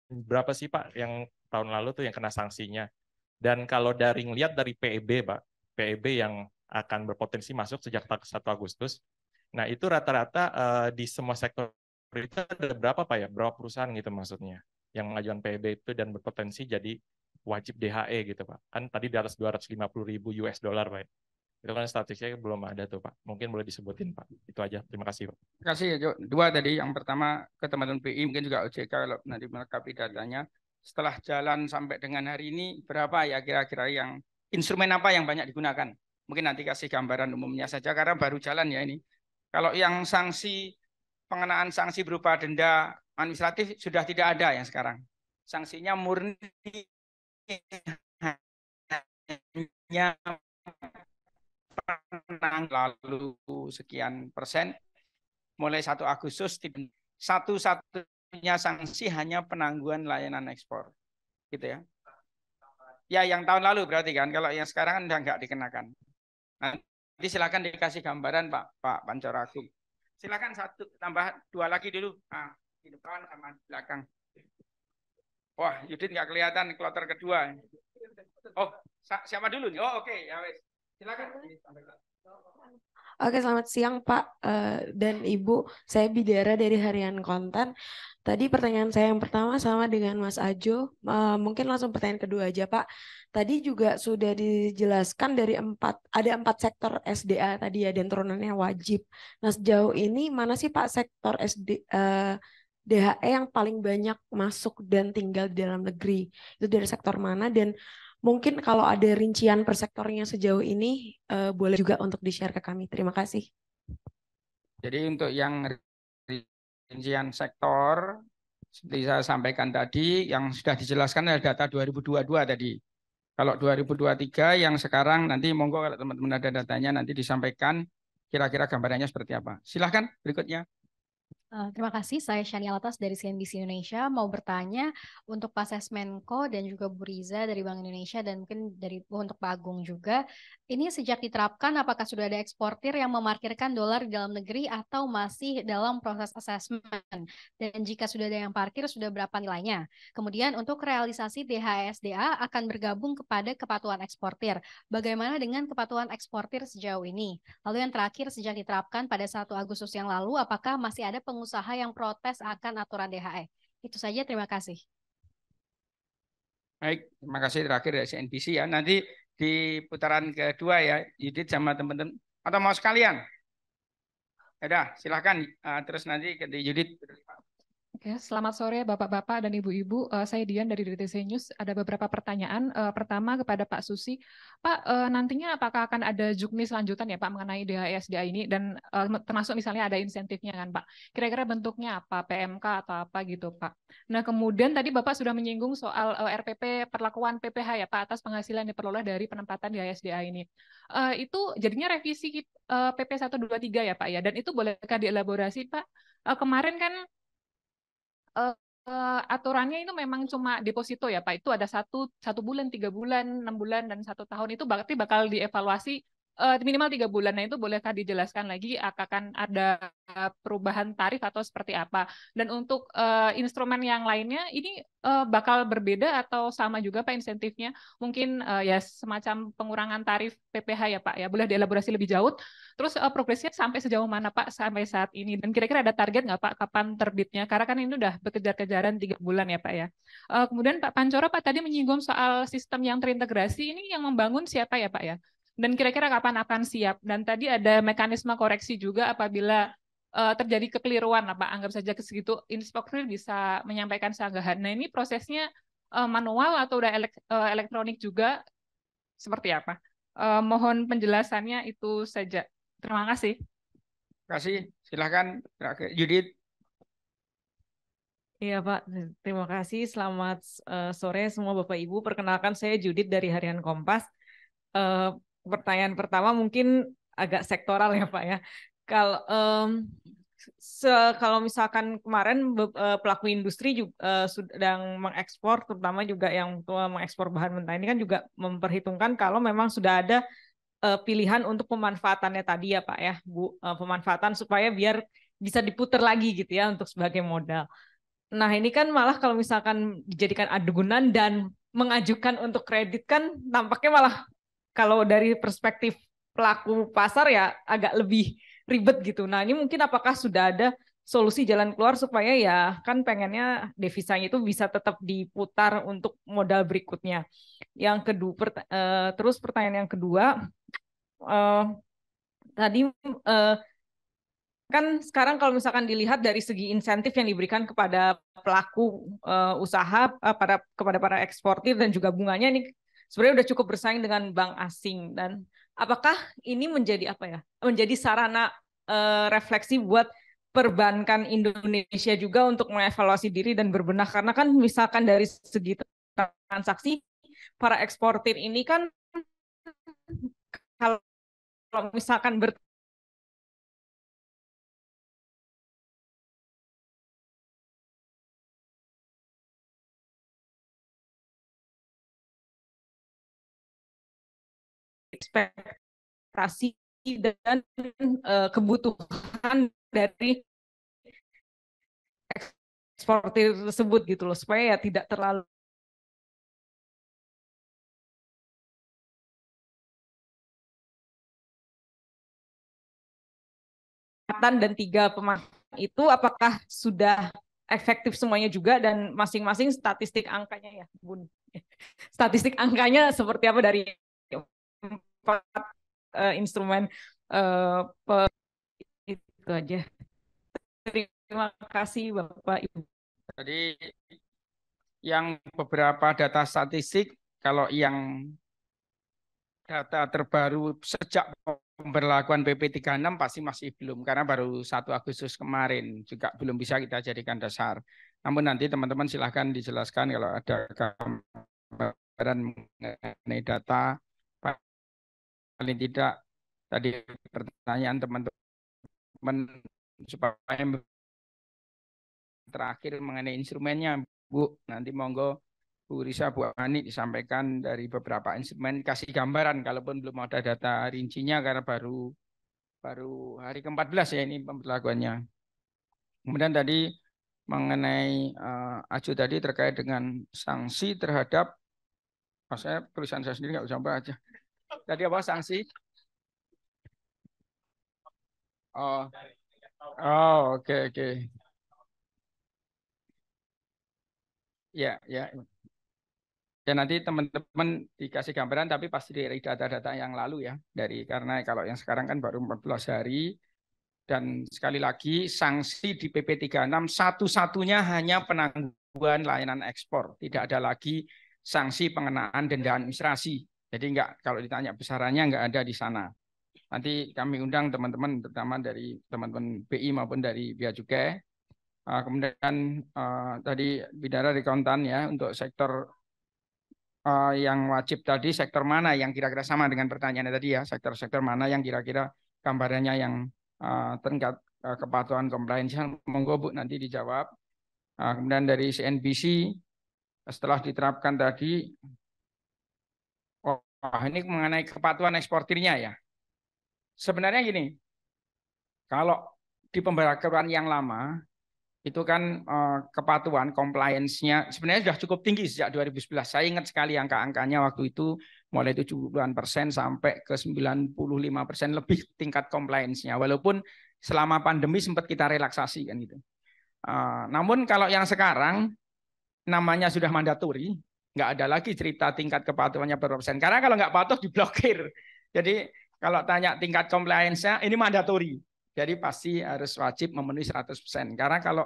Berapa sih Pak yang tahun lalu tuh yang kena sanksinya? Dan kalau dari ngelihat dari PEB Pak, PEB yang akan berpotensi masuk sejak 1 Agustus. Nah, itu rata-rata di semua sektor itu ada berapa Pak ya? Berapa perusahaan gitu maksudnya yang mengajukan PEB itu dan berpotensi jadi wajib DHE gitu Pak. Kan tadi di atas 250.000 US dollar Pak. Itu kan statistiknya belum ada tuh Pak. Mungkin boleh disebutin Pak. Itu aja. Terima kasih Pak. Terima kasih Jo. Dua tadi. Yang pertama ke teman-teman PI, mungkin juga OJK kalau nanti melengkapi datanya. Setelah jalan sampai dengan hari ini, berapa ya kira-kira yang instrumen apa yang banyak digunakan? Mungkin nanti kasih gambaran umumnya saja karena baru jalan ya ini. Kalau yang sanksi, pengenaan sanksi berupa denda administratif sudah tidak ada yang sekarang. Sanksinya murni hanya lalu sekian persen. Mulai 1 Agustus, satu-satunya sanksi hanya penangguhan layanan ekspor. Gitu ya. Ya yang tahun lalu berarti kan, kalau yang sekarang kan udah nggak dikenakan. Nanti silakan dikasih gambaran Pak Pancora Agung. Silakan satu tambah 2 lagi dulu. Nah, di depan sama di belakang. Wah, Yudit nggak kelihatan kloter kedua. Oh, siapa dulu nih? Oh, oke, ya wes. Silakan. Oke, selamat siang Pak dan Ibu. Saya Bidara dari Harian Konten. Tadi pertanyaan saya yang pertama sama dengan Mas Ajo. Mungkin langsung pertanyaan kedua aja Pak. Tadi juga sudah dijelaskan ada 4 sektor SDA tadi ya dan turunannya wajib. Nah sejauh ini mana sih Pak sektor DHE yang paling banyak masuk dan tinggal di dalam negeri? Itu dari sektor mana? Dan mungkin kalau ada rincian per sektornya sejauh ini, boleh juga untuk di-share ke kami. Terima kasih. Jadi untuk yang rincian sektor, seperti saya sampaikan tadi, yang sudah dijelaskan adalah data 2022 tadi. Kalau 2023 yang sekarang nanti monggo kalau teman-teman ada datanya nanti disampaikan kira-kira gambarannya seperti apa. Silahkan berikutnya. Terima kasih, saya Shani Alatas dari CNBC Indonesia. Mau bertanya untuk Pak Sesmenko dan juga Bu Riza dari Bank Indonesia dan mungkin untuk Pak Agung juga. Ini sejak diterapkan, apakah sudah ada eksportir yang memarkirkan dolar di dalam negeri atau masih dalam proses assessment? Dan jika sudah ada yang parkir, sudah berapa nilainya? Kemudian untuk realisasi DHE/SDA akan bergabung kepada kepatuhan eksportir. Bagaimana dengan kepatuhan eksportir sejauh ini? Lalu yang terakhir, sejak diterapkan pada 1 Agustus yang lalu, apakah masih ada pengusaha yang protes akan aturan DHE? Itu saja, terima kasih. Baik, terima kasih terakhir dari CNBC ya. Nanti di putaran kedua ya, Yudit sama teman-teman. Atau mau sekalian? Ya, silahkan. Terus nanti ke Yudit. Oke, selamat sore Bapak-Bapak dan Ibu-Ibu. Saya Dian dari DTC News. Ada beberapa pertanyaan. Pertama kepada Pak Susi. Pak, nantinya apakah akan ada juknis lanjutan ya Pak mengenai DHE/SDA ini dan termasuk misalnya ada insentifnya kan Pak? Kira-kira bentuknya apa? PMK atau apa gitu Pak? Nah kemudian tadi Bapak sudah menyinggung soal RPP perlakuan PPh ya Pak atas penghasilan yang diperoleh dari penempatan DHE/SDA ini. Itu jadinya revisi PP 123 ya Pak ya. Dan itu bolehkah dielaborasi Pak? Kemarin kan aturannya itu memang cuma deposito ya Pak. Itu ada satu bulan, 3 bulan, 6 bulan, dan 1 tahun. Itu berarti bakal dievaluasi minimal 3 bulan. Nah itu bolehkah dijelaskan lagi akan ada perubahan tarif atau seperti apa? Dan untuk instrumen yang lainnya ini bakal berbeda atau sama juga Pak insentifnya? Mungkin ya semacam pengurangan tarif PPh ya Pak ya. Boleh dielaborasi lebih jauh. Terus progresnya sampai sejauh mana Pak sampai saat ini? Dan kira-kira ada target nggak Pak kapan terbitnya? Karena kan ini udah berkejar-kejaran 3 bulan ya Pak ya. Kemudian Pak Pancora Pak tadi menyinggung soal sistem yang terintegrasi ini yang membangun siapa ya Pak ya? Dan kira-kira kapan akan siap? Dan tadi ada mekanisme koreksi juga apabila terjadi kekeliruan Pak. Anggap saja ke segitu inspektur bisa menyampaikan sanggahan. Nah ini prosesnya manual atau udah elektronik juga seperti apa? Mohon penjelasannya itu saja. Terima kasih. Terima kasih. Silahkan Yudit. Iya Pak, terima kasih. Selamat sore semua Bapak Ibu. Perkenalkan saya Judit dari Harian Kompas. Pertanyaan pertama mungkin agak sektoral ya Pak ya. Kalau misalkan kemarin pelaku industri juga sedang mengekspor, terutama juga yang mengekspor bahan mentah ini kan juga memperhitungkan kalau memang sudah ada pilihan untuk pemanfaatannya tadi ya Pak ya Bu, pemanfaatan supaya biar bisa diputar lagi gitu ya untuk sebagai modal. Nah ini kan malah kalau misalkan dijadikan adunan dan mengajukan untuk kredit kan nampaknya malah kalau dari perspektif pelaku pasar ya agak lebih ribet gitu. Nah ini mungkin apakah sudah ada solusi jalan keluar supaya ya kan pengennya devisanya itu bisa tetap diputar untuk modal berikutnya. Yang kedua, terus pertanyaan yang kedua, tadi kan sekarang kalau misalkan dilihat dari segi insentif yang diberikan kepada pelaku usaha kepada para eksportir dan juga bunganya ini sebenarnya udah cukup bersaing dengan bank asing. Dan apakah ini menjadi apa ya? Menjadi sarana refleksi buat perbankan Indonesia juga untuk mengevaluasi diri dan berbenah, karena kan misalkan dari segi transaksi para eksportir ini kan kalau misalkan ekspektasi dan kebutuhan dari eksportir tersebut gitu loh, supaya ya tidak terlalu dan 3 pemanfaatan itu apakah sudah efektif semuanya juga, dan masing-masing statistik angkanya ya Bun. Statistik angkanya seperti apa dari 4 instrumen itu aja. Terima kasih Bapak Ibu. Jadi yang beberapa data statistik, kalau yang data terbaru sejak pemberlakuan PP 36 pasti masih belum, karena baru 1 Agustus kemarin, juga belum bisa kita jadikan dasar. Namun nanti teman-teman silahkan dijelaskan kalau ada gambaran mengenai data, paling tidak tadi pertanyaan teman-teman supaya terakhir mengenai instrumennya, Bu, nanti monggo Bu Risa, Bu Ani disampaikan dari beberapa instrumen, kasih gambaran kalaupun belum ada data rincinya karena baru hari ke-14 ya ini pemberlakuannya. Kemudian tadi mengenai Aju tadi terkait dengan sanksi terhadap, saya tulisan saya sendiri nggak usah baca. Tadi apa sanksi? Oke. Ya. Ya nanti teman-teman dikasih gambaran, tapi pasti dari data-data yang lalu ya, karena kalau yang sekarang kan baru 14 hari, dan sekali lagi sanksi di PP 36 satu-satunya hanya penangguhan layanan ekspor, tidak ada lagi sanksi pengenaan denda administrasi. Jadi kalau ditanya besarannya nggak ada di sana. Nanti kami undang teman-teman, terutama dari teman-teman BI maupun dari Bea Cukai. Kemudian tadi Bidara dari Kontan ya, untuk sektor yang wajib tadi, sektor mana yang kira-kira sama dengan pertanyaannya tadi ya, sektor-sektor mana yang kira-kira gambarannya yang tingkat kepatuhan compliance, monggo Bu nanti dijawab. Kemudian dari CNBC setelah diterapkan tadi, ini mengenai kepatuhan eksportirnya ya. Sebenarnya gini, kalau di pemberlakuan yang lama itu kan kepatuhan compliance-nya sebenarnya sudah cukup tinggi sejak 2011. Saya ingat sekali angka-angkanya waktu itu mulai 70% sampai ke 95% lebih tingkat compliance-nya. Walaupun selama pandemi sempat kita relaksasi kan gitu. Namun kalau yang sekarang namanya sudah mandatori, nggak ada lagi cerita tingkat kepatuhannya berapa persen. Karena kalau nggak patuh diblokir. Jadi kalau tanya tingkat compliance-nya ini mandatori. Jadi pasti harus wajib memenuhi 100%. Karena kalau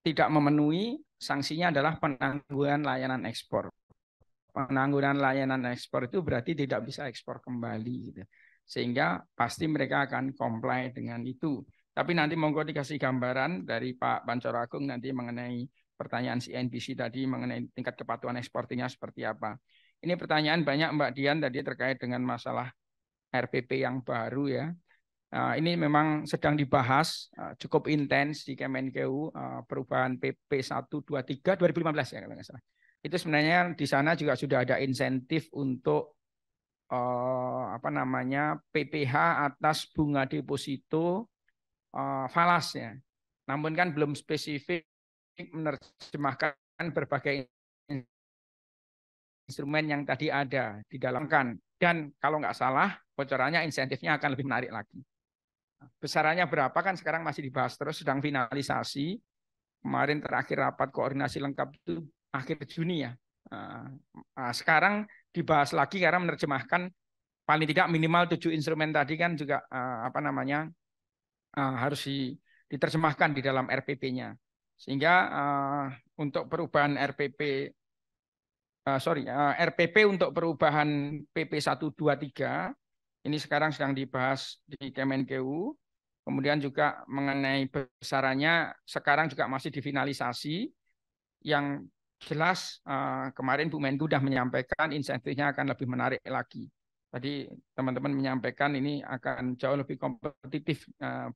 tidak memenuhi, sanksinya adalah penangguhan layanan ekspor. Penangguhan layanan ekspor itu berarti tidak bisa ekspor kembali. Gitu. Sehingga pasti mereka akan comply dengan itu. Tapi nanti monggo dikasih gambaran dari Pak Bancoro Agung nanti mengenai pertanyaan CNBC tadi mengenai tingkat kepatuhan ekspornya seperti apa. Ini pertanyaan banyak Mbak Dian tadi terkait dengan masalah RPP yang baru ya. Ini memang sedang dibahas cukup intens di Kemenkeu, perubahan PP 123 2015 ya kalau nggak salah. Itu sebenarnya di sana juga sudah ada insentif untuk PPh atas bunga deposito falas ya. Namun kan belum spesifik menerjemahkan berbagai instrumen yang tadi ada di dalam kan. Dan kalau nggak salah bocorannya insentifnya akan lebih menarik lagi. Besarannya berapa kan sekarang masih dibahas terus, sedang finalisasi. Kemarin terakhir rapat koordinasi lengkap itu akhir Juni ya. Sekarang dibahas lagi karena menerjemahkan paling tidak minimal 7 instrumen tadi kan juga harus diterjemahkan di dalam RPP-nya. Sehingga untuk perubahan RPP untuk perubahan PP 123 ini sekarang sedang dibahas di Kemenkeu. Kemudian juga mengenai besarannya sekarang juga masih difinalisasi. Yang jelas kemarin Bu Menku sudah menyampaikan insentifnya akan lebih menarik lagi. Tadi teman-teman menyampaikan ini akan jauh lebih kompetitif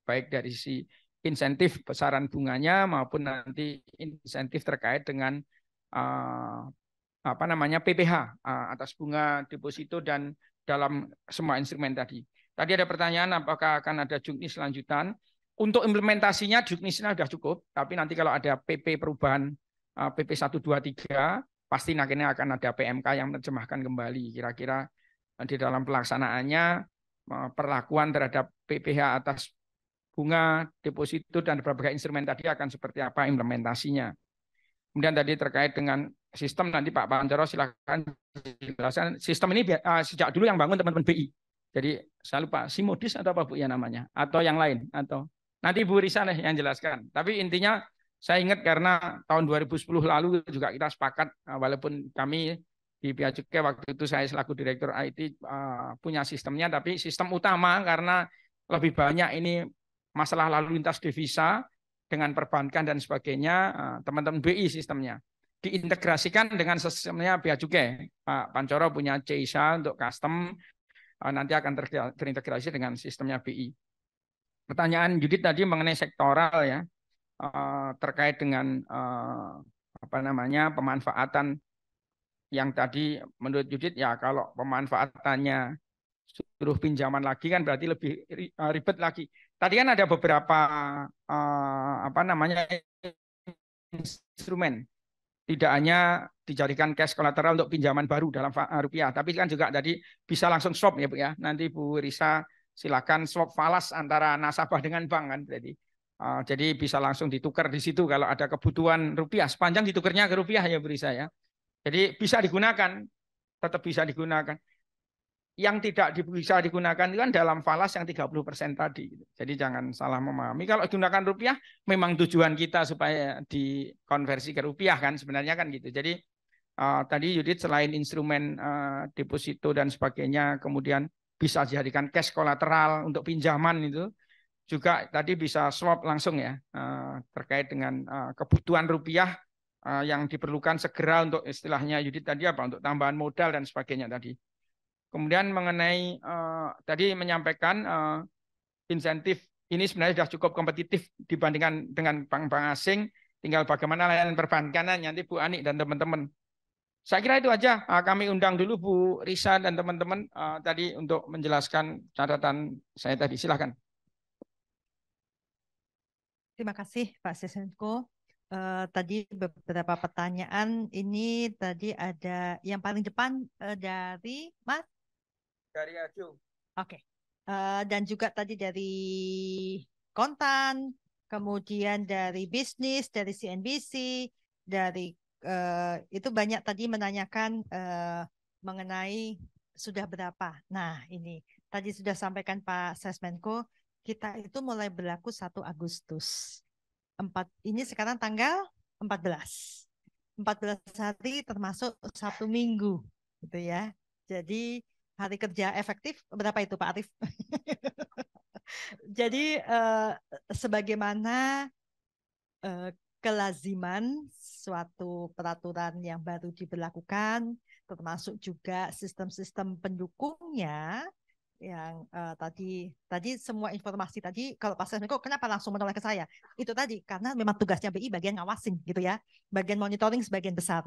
baik dari sisi insentif besaran bunganya maupun nanti insentif terkait dengan PPh atas bunga deposito dan dalam semua instrumen tadi. Tadi ada pertanyaan apakah akan ada juknis lanjutan. Untuk implementasinya juknisnya sudah cukup, tapi nanti kalau ada PP perubahan PP 123 pasti nantinya akan ada PMK yang menerjemahkan kembali kira-kira di dalam pelaksanaannya perlakuan terhadap PPh atas bunga, deposito dan berbagai instrumen tadi akan seperti apa implementasinya. Kemudian tadi terkait dengan sistem nanti Pak Pancoro silakan jelaskan. Sistem ini sejak dulu yang bangun teman-teman BI. Jadi saya lupa Simodis atau apa Bu ya namanya atau yang lain atau nanti Bu Risa nih yang jelaskan. Tapi intinya saya ingat karena tahun 2010 lalu juga kita sepakat walaupun kami di Bea Cukai waktu itu saya selaku direktur IT punya sistemnya, tapi sistem utama karena lebih banyak ini masalah lalu lintas devisa dengan perbankan dan sebagainya, teman-teman BI sistemnya diintegrasikan dengan sistemnya Bea Cukai. Pak Pancoro punya CISA untuk custom, nanti akan terintegrasi dengan sistemnya BI. Pertanyaan Judit tadi mengenai sektoral ya, terkait dengan apa namanya pemanfaatan yang tadi menurut Judit ya kalau pemanfaatannya suruh pinjaman lagi kan berarti lebih ribet lagi. Tadi kan ada beberapa apa namanya instrumen, tidak hanya dijadikan cash collateral untuk pinjaman baru dalam rupiah, tapi kan juga tadi bisa langsung swap ya Bu ya. Nanti Bu Risa silakan swap falas antara nasabah dengan bank kan berarti. Jadi bisa langsung ditukar di situ kalau ada kebutuhan rupiah sepanjang ditukarnya ke rupiah ya Bu Risa ya. Jadi bisa digunakan, tetap bisa digunakan. Yang tidak bisa digunakan itu kan dalam falas yang 30% tadi. Jadi jangan salah memahami. Kalau digunakan rupiah, memang tujuan kita supaya dikonversi ke rupiah kan sebenarnya kan gitu. Jadi tadi Yudit selain instrumen deposito dan sebagainya, kemudian bisa dijadikan cash kolateral untuk pinjaman itu, juga tadi bisa swap langsung ya terkait dengan kebutuhan rupiah yang diperlukan segera untuk istilahnya Yudit tadi apa untuk tambahan modal dan sebagainya tadi. Kemudian mengenai tadi menyampaikan insentif ini sebenarnya sudah cukup kompetitif dibandingkan dengan bank-bank asing. Tinggal bagaimana layanan perbankannya nanti Bu Ani dan teman-teman. Saya kira itu aja. Kami undang dulu Bu Risa dan teman-teman tadi untuk menjelaskan catatan saya tadi. Silakan. Terima kasih Pak Sesenko. Tadi beberapa pertanyaan ini tadi ada yang paling depan dari Mas. Dari Ajo. Oke. Dan juga tadi dari Kontan, kemudian dari bisnis, dari CNBC, dari itu banyak tadi menanyakan mengenai sudah berapa. Nah ini tadi sudah sampaikan Pak Sesmenko, kita itu mulai berlaku 1 Agustus. Ini sekarang tanggal 14. 14 hari termasuk 1 minggu gitu ya. Jadi hari kerja efektif berapa itu Pak Arif? Jadi sebagaimana kelaziman suatu peraturan yang baru diberlakukan, termasuk juga sistem-sistem pendukungnya yang tadi semua informasi tadi kalau Pak Sesmenko kenapa langsung menoleh ke saya? Itu tadi karena memang tugasnya BI bagian ngawasin gitu ya, bagian monitoring sebagian besar.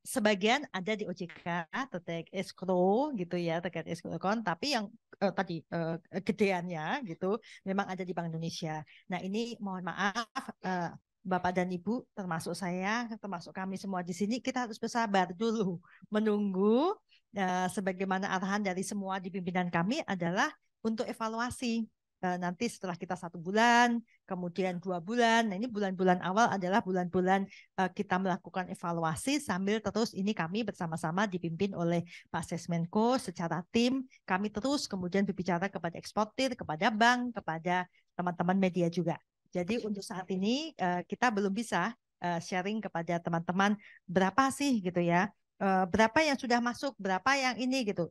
Sebagian ada di OJK terkait escrow gitu ya, terkait escrow account, tapi yang tadi gedeannya gitu memang ada di Bank Indonesia. Nah ini mohon maaf Bapak dan Ibu termasuk saya, termasuk kami semua di sini, kita harus bersabar dulu menunggu sebagaimana arahan dari semua di pimpinan kami adalah untuk evaluasi. Nanti setelah kita 1 bulan, kemudian 2 bulan, nah ini bulan-bulan awal adalah bulan-bulan kita melakukan evaluasi sambil terus ini kami bersama-sama dipimpin oleh Pak Sesmenko secara tim, kami terus kemudian berbicara kepada eksportir, kepada bank, kepada teman-teman media juga. Jadi untuk saat ini kita belum bisa sharing kepada teman-teman berapa sih gitu ya. Berapa yang sudah masuk, berapa yang ini gitu.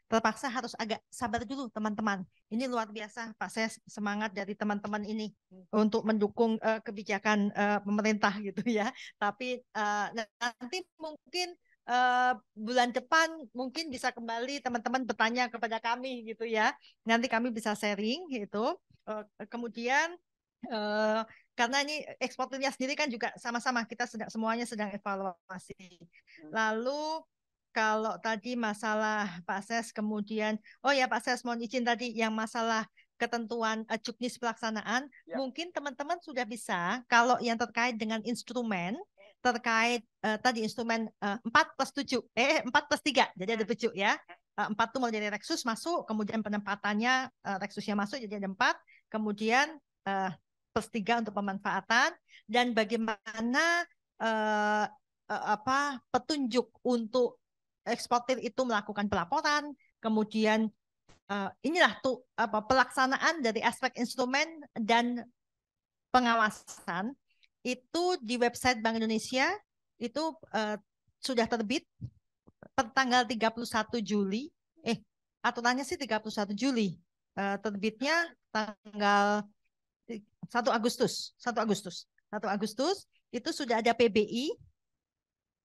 Terpaksa harus agak sabar dulu teman-teman. Ini luar biasa Pak Ses, semangat dari teman-teman ini untuk mendukung kebijakan pemerintah gitu ya. Tapi nanti mungkin bulan depan mungkin bisa kembali teman-teman bertanya kepada kami gitu ya. Nanti kami bisa sharing gitu. Kemudian karena ini eksportirnya sendiri kan juga sama-sama kita semuanya sedang evaluasi. Lalu kalau tadi masalah Pak Ses, kemudian, oh ya Pak Ses, mohon izin tadi yang masalah ketentuan juknis pelaksanaan, mungkin teman-teman sudah bisa, kalau yang terkait dengan instrumen, terkait tadi instrumen 4+7, 4+3, jadi ada 7 ya. 4 itu mulai dari Reksus masuk, kemudian penempatannya Reksusnya masuk, jadi ada 4, kemudian +3 untuk pemanfaatan, dan bagaimana petunjuk untuk eksportir itu melakukan pelaporan, kemudian inilah tuh pelaksanaan dari aspek instrumen dan pengawasan itu di website Bank Indonesia itu sudah terbit per tanggal 31 Juli. Aturannya sih 31 Juli. Terbitnya tanggal 1 Agustus. 1 Agustus itu sudah ada PBI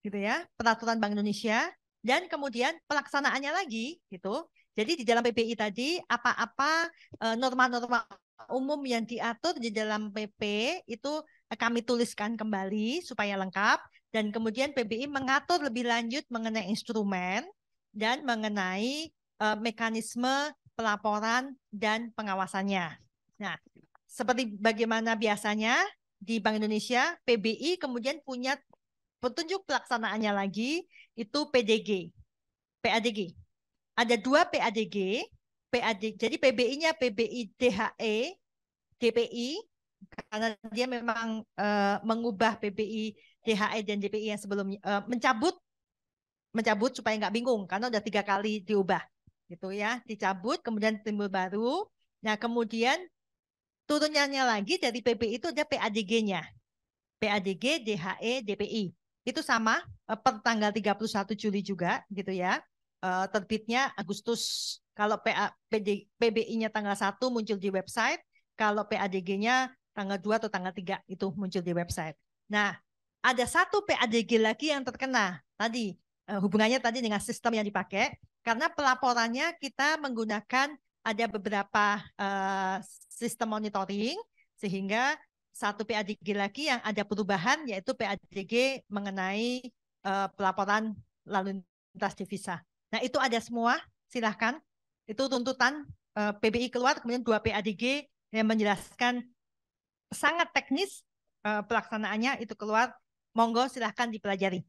gitu ya, peraturan Bank Indonesia, dan kemudian pelaksanaannya lagi gitu. Jadi di dalam PBI tadi apa-apa norma-norma umum yang diatur di dalam PP itu kami tuliskan kembali supaya lengkap, dan kemudian PBI mengatur lebih lanjut mengenai instrumen dan mengenai mekanisme pelaporan dan pengawasannya. Nah, seperti bagaimana biasanya di Bank Indonesia, PBI kemudian punya petunjuk pelaksanaannya lagi, itu PADG. Ada 2 PADG. Jadi PBI-nya PBI DHE, DPI, karena dia memang mengubah PBI DHE dan DPI yang sebelumnya, mencabut supaya nggak bingung, karena udah 3 kali diubah, gitu ya, dicabut, kemudian timbul baru. Nah, kemudian turunannya lagi dari PBI itu ada PADG-nya, PADG, DHE, DPI. Itu sama per tanggal 31 Juli juga gitu ya. Terbitnya Agustus. Kalau PBI-nya tanggal 1 muncul di website, kalau PADG-nya tanggal 2 atau tanggal 3 itu muncul di website. Nah, ada 1 PADG lagi yang terkena tadi, hubungannya tadi dengan sistem yang dipakai, karena pelaporannya kita menggunakan ada beberapa sistem monitoring, sehingga 1 PADG lagi yang ada perubahan, yaitu PADG mengenai pelaporan lalu lintas devisa. Nah, itu ada semua, silahkan. Itu tuntutan PBI keluar, kemudian 2 PADG yang menjelaskan sangat teknis pelaksanaannya itu keluar. Monggo silahkan dipelajari.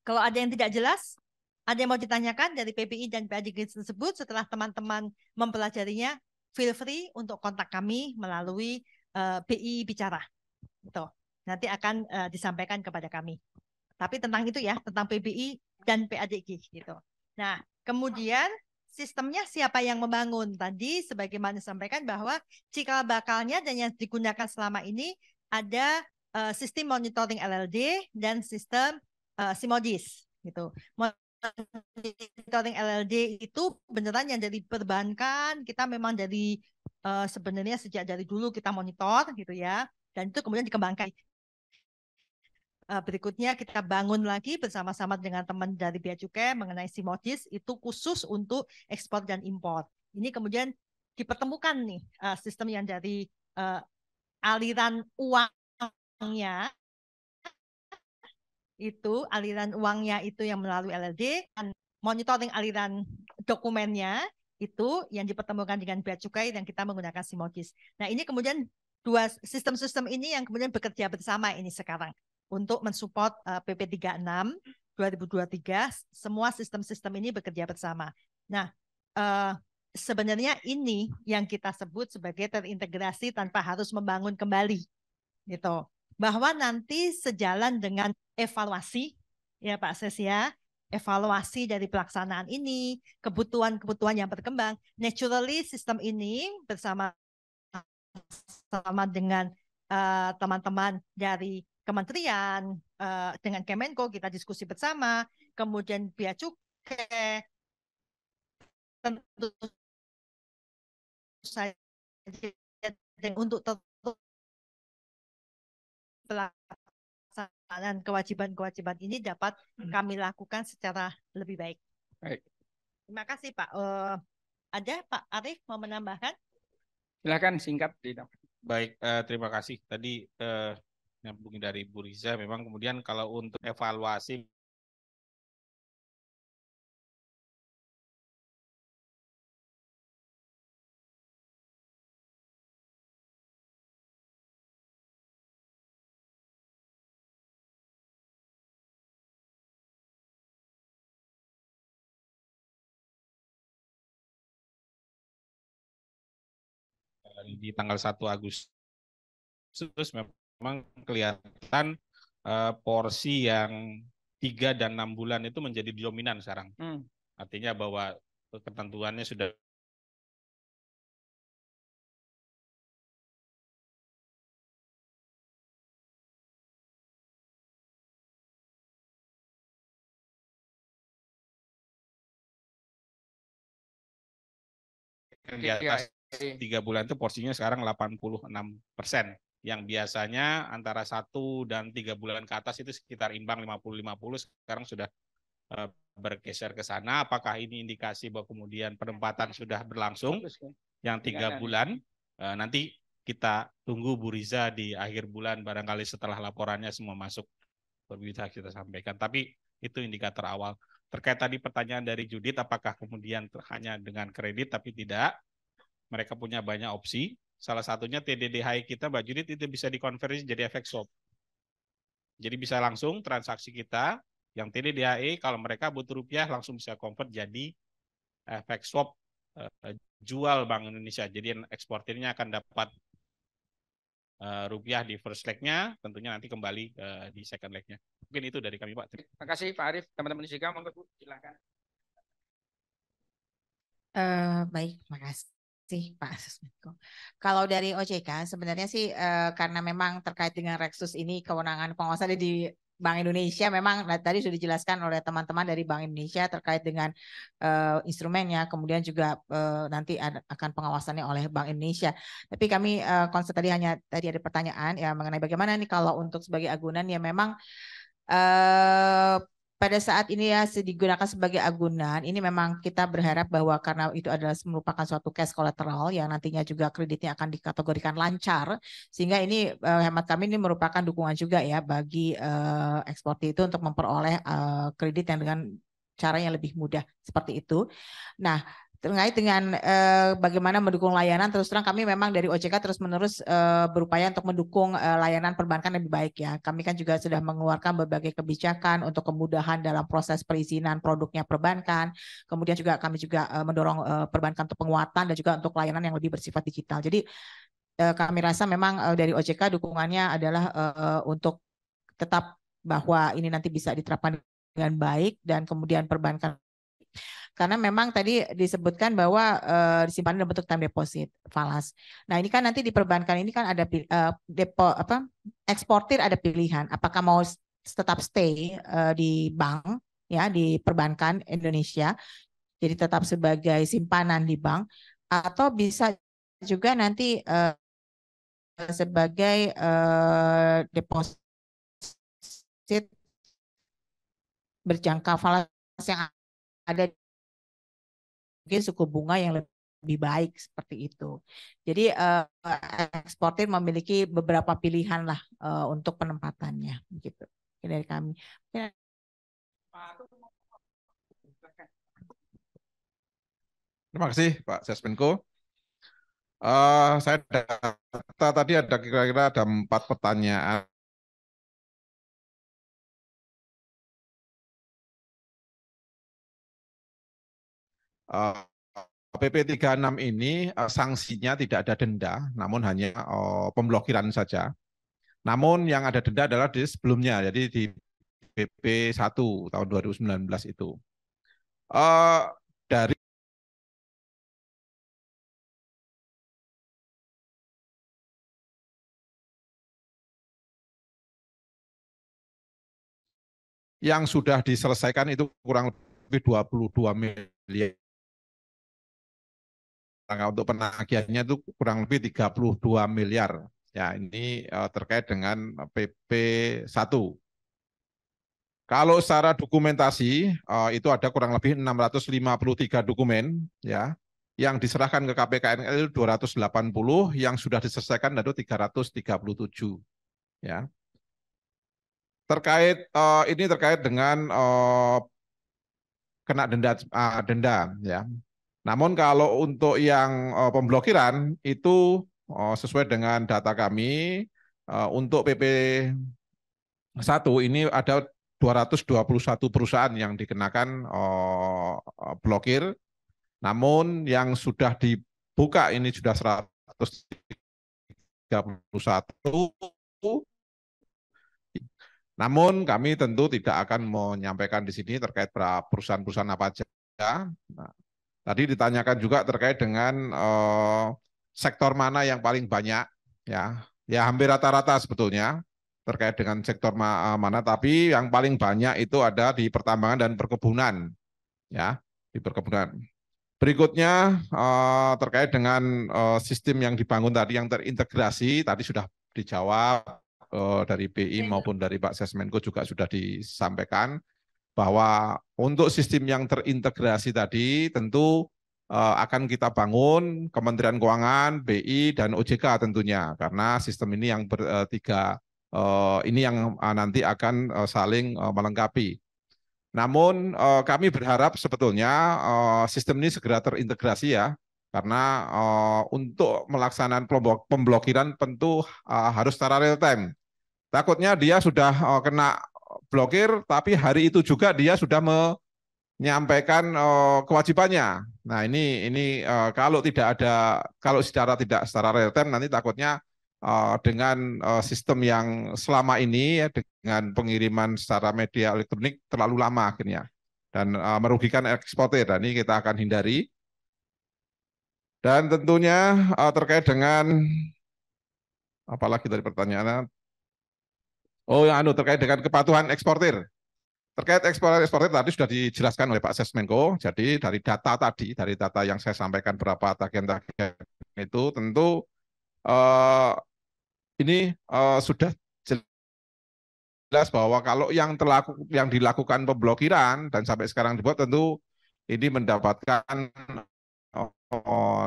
Kalau ada yang tidak jelas, ada yang mau ditanyakan dari PBI dan PADG tersebut, setelah teman-teman mempelajarinya, feel free untuk kontak kami melalui BI Bicara, gitu. Nanti akan disampaikan kepada kami. Tapi tentang itu ya, tentang PBI dan PADG, gitu. Nah, kemudian sistemnya siapa yang membangun? Tadi sebagaimana disampaikan bahwa cikal bakalnya dan yang digunakan selama ini ada sistem monitoring LLD dan sistem Simodis, gitu. Monitoring LLD itu beneran yang dari perbankan, kita memang dari sebenarnya sejak dari dulu kita monitor gitu ya, dan itu kemudian dikembangkan. Berikutnya kita bangun lagi bersama-sama dengan teman dari Bea Cukai mengenai Simodis, itu khusus untuk ekspor dan impor. Ini kemudian dipertemukan nih sistem yang dari aliran uangnya itu yang melalui LLD, dan monitoring aliran dokumennya itu yang dipertemukan dengan Bea Cukai dan kita menggunakan Simodis. Nah, ini kemudian 2 sistem-sistem ini yang kemudian bekerja bersama ini sekarang untuk mensupport PP 36 2023. Semua sistem-sistem ini bekerja bersama. Nah, sebenarnya ini yang kita sebut sebagai terintegrasi tanpa harus membangun kembali, gitu. Bahwa nanti sejalan dengan evaluasi, ya Pak Ses ya, evaluasi dari pelaksanaan ini, kebutuhan-kebutuhan yang berkembang, naturally sistem ini bersama dengan teman-teman dari kementerian, dengan Kemenko kita diskusi bersama, kemudian Bea Cukai, tentu saja untuk pelaksanaan kewajiban-kewajiban ini dapat kami lakukan secara lebih baik. Baik. Terima kasih Pak. Ada Pak Arief mau menambahkan? Silakan singkat. Baik, terima kasih. Tadi nyambung dari Bu Riza, memang kemudian kalau untuk evaluasi di tanggal 1 Agustus memang kelihatan porsi yang 3 dan 6 bulan itu menjadi dominan sekarang. Artinya bahwa ketentuannya sudah di atas 3 bulan itu porsinya sekarang 86%. Yang biasanya antara 1 dan 3 bulan ke atas itu sekitar imbang 50-50, sekarang sudah bergeser ke sana. Apakah ini indikasi bahwa kemudian penempatan sudah berlangsung? Yang 3 bulan, nanti kita tunggu Bu Riza di akhir bulan, barangkali setelah laporannya semua masuk, bisa kita sampaikan. Tapi itu indikator awal. Terkait tadi pertanyaan dari Judith, apakah kemudian hanya dengan kredit, tapi tidak. Mereka punya banyak opsi. Salah satunya TDDHI kita, Mbak Judith, itu bisa dikonversi jadi efek swap. Jadi bisa langsung transaksi kita, yang TDDHI, kalau mereka butuh rupiah, langsung bisa convert jadi efek swap jual Bank Indonesia. Jadi eksportirnya akan dapat rupiah di first leg-nya, tentunya nanti kembali di second leg-nya. Mungkin itu dari kami, Pak. Terima kasih Pak Arief. Teman-teman juga, monggo Bu, silakan. Baik, terima kasih Pak Susmenko. Kalau dari OJK sebenarnya sih karena memang terkait dengan Reksus ini kewenangan pengawasan di Bank Indonesia, memang tadi sudah dijelaskan oleh teman-teman dari Bank Indonesia terkait dengan instrumennya, kemudian juga nanti akan pengawasannya oleh Bank Indonesia. Tapi kami konsep tadi ada pertanyaan ya mengenai bagaimana nih kalau untuk sebagai agunan ya memang pada saat ini ya digunakan sebagai agunan, ini memang kita berharap bahwa karena itu adalah merupakan suatu cash collateral yang nantinya juga kreditnya akan dikategorikan lancar, sehingga ini hemat kami ini merupakan dukungan juga ya bagi eksportir itu untuk memperoleh kredit yang dengan cara yang lebih mudah seperti itu. Nah, terkait dengan bagaimana mendukung layanan, terus terang kami memang dari OJK terus-menerus berupaya untuk mendukung layanan perbankan lebih baik ya. Kami kan juga sudah mengeluarkan berbagai kebijakan untuk kemudahan dalam proses perizinan produknya perbankan. Kemudian juga kami juga mendorong perbankan untuk penguatan dan juga untuk layanan yang lebih bersifat digital. Jadi kami rasa memang dari OJK dukungannya adalah untuk tetap bahwa ini nanti bisa diterapkan dengan baik dan kemudian perbankan. Karena memang tadi disebutkan bahwa disimpan dalam bentuk time deposit falas. Nah ini kan nanti di perbankan ini kan ada eksportir ada pilihan. Apakah mau tetap stay di bank ya di perbankan Indonesia, jadi tetap sebagai simpanan di bank, atau bisa juga nanti sebagai deposit berjangka falas yang ada mungkin suku bunga yang lebih baik seperti itu. Jadi eksportir memiliki beberapa pilihan lah untuk penempatannya begitu. Dari kami. Terima kasih Pak Sesmenko. Saya data tadi ada kira-kira ada 4 pertanyaan. PP 36 ini sanksinya tidak ada denda, namun hanya pemblokiran saja. Namun yang ada denda adalah di sebelumnya, jadi di PP 1 tahun 2019 itu. Dari yang sudah diselesaikan itu kurang lebih 22 miliar. Untuk penagihannya itu kurang lebih 32 miliar. Ya, ini terkait dengan PP 1. Kalau secara dokumentasi itu ada kurang lebih 653 dokumen ya yang diserahkan ke KPKNL 280, yang sudah diselesaikan ada 337 ya. Terkait ini terkait dengan kena denda ya. Namun kalau untuk yang pemblokiran itu sesuai dengan data kami untuk PP 1 ini ada 221 perusahaan yang dikenakan blokir. Namun yang sudah dibuka ini sudah 131. Namun kami tentu tidak akan menyampaikan di sini terkait perusahaan-perusahaan apa saja. Nah, tadi ditanyakan juga terkait dengan sektor mana yang paling banyak, ya hampir rata-rata sebetulnya terkait dengan sektor mana, tapi yang paling banyak itu ada di pertambangan dan perkebunan, ya di perkebunan. Berikutnya terkait dengan sistem yang dibangun tadi yang terintegrasi, tadi sudah dijawab dari BI maupun dari Pak Sesmenko juga sudah disampaikan bahwa untuk sistem yang terintegrasi tadi tentu akan kita bangun Kementerian Keuangan, BI, dan OJK tentunya, karena sistem ini yang bertiga ini yang nanti akan saling melengkapi. Namun kami berharap sebetulnya sistem ini segera terintegrasi ya, karena untuk melaksanakan pemblokiran tentu harus secara real time. Takutnya dia sudah kena blokir, tapi hari itu juga dia sudah menyampaikan kewajibannya. Nah ini kalau secara tidak secara real time nanti takutnya dengan sistem yang selama ini ya, dengan pengiriman secara media elektronik terlalu lama akhirnya dan merugikan eksportir. Dan ini kita akan hindari. Dan tentunya terkait dengan apalagi dari pertanyaannya, terkait dengan kepatuhan eksportir. Terkait eksportir tadi sudah dijelaskan oleh Pak Sesmenko. Jadi dari data yang saya sampaikan berapa tagihan-tagihan itu tentu ini sudah jelas bahwa kalau yang dilakukan pemblokiran dan sampai sekarang dibuat tentu ini mendapatkan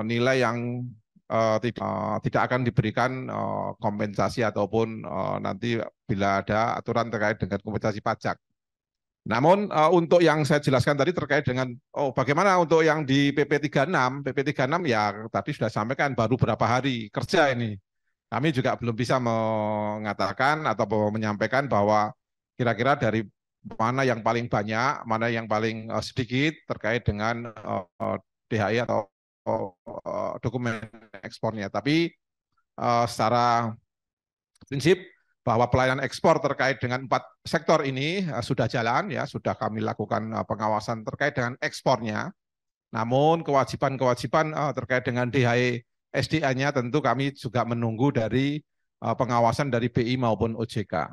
nilai yang tidak akan diberikan kompensasi ataupun nanti bila ada aturan terkait dengan kompensasi pajak. Namun untuk yang saya jelaskan tadi terkait dengan bagaimana untuk yang di PP 36 ya tadi sudah sampaikan baru berapa hari kerja ini. Kami juga belum bisa mengatakan atau menyampaikan bahwa kira-kira dari mana yang paling banyak, mana yang paling sedikit terkait dengan DHI atau dokumen ekspornya. Tapi secara prinsip bahwa pelayanan ekspor terkait dengan 4 sektor ini sudah jalan, ya sudah kami lakukan pengawasan terkait dengan ekspornya. Namun kewajiban-kewajiban terkait dengan DHI SDA-nya tentu kami juga menunggu dari pengawasan dari BI maupun OJK.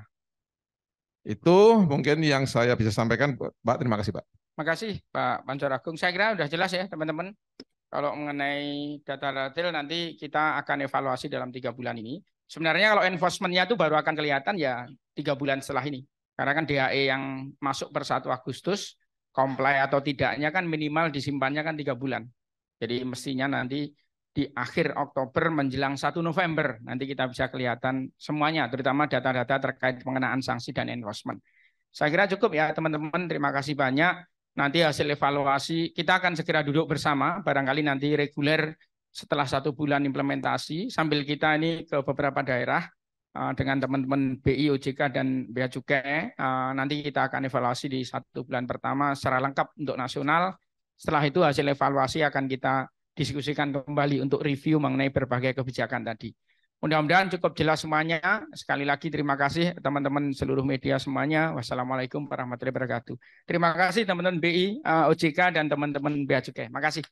Itu mungkin yang saya bisa sampaikan, Pak. Terima kasih, Pak. Terima kasih, Pak Pancoragung. Saya kira sudah jelas ya, teman-teman. Kalau mengenai data detail nanti kita akan evaluasi dalam 3 bulan ini. Sebenarnya kalau enforcement-nya itu baru akan kelihatan ya 3 bulan setelah ini. Karena kan DHE yang masuk per 1 Agustus, comply atau tidaknya kan minimal disimpannya kan 3 bulan. Jadi mestinya nanti di akhir Oktober menjelang 1 November nanti kita bisa kelihatan semuanya, terutama data-data terkait pengenaan sanksi dan enforcement. Saya kira cukup ya teman-teman, terima kasih banyak. Nanti hasil evaluasi kita akan segera duduk bersama, barangkali nanti reguler setelah 1 bulan implementasi, sambil kita ini ke beberapa daerah dengan teman-teman BI, OJK, dan Bea Cukai. Nanti kita akan evaluasi di 1 bulan pertama secara lengkap untuk nasional. Setelah itu hasil evaluasi akan kita diskusikan kembali untuk review mengenai berbagai kebijakan tadi. Mudah-mudahan cukup jelas semuanya. Sekali lagi terima kasih teman-teman seluruh media semuanya. Wassalamualaikum warahmatullahi wabarakatuh. Terima kasih teman-teman BI, OJK, dan teman-teman Bea Cukai. Terima kasih.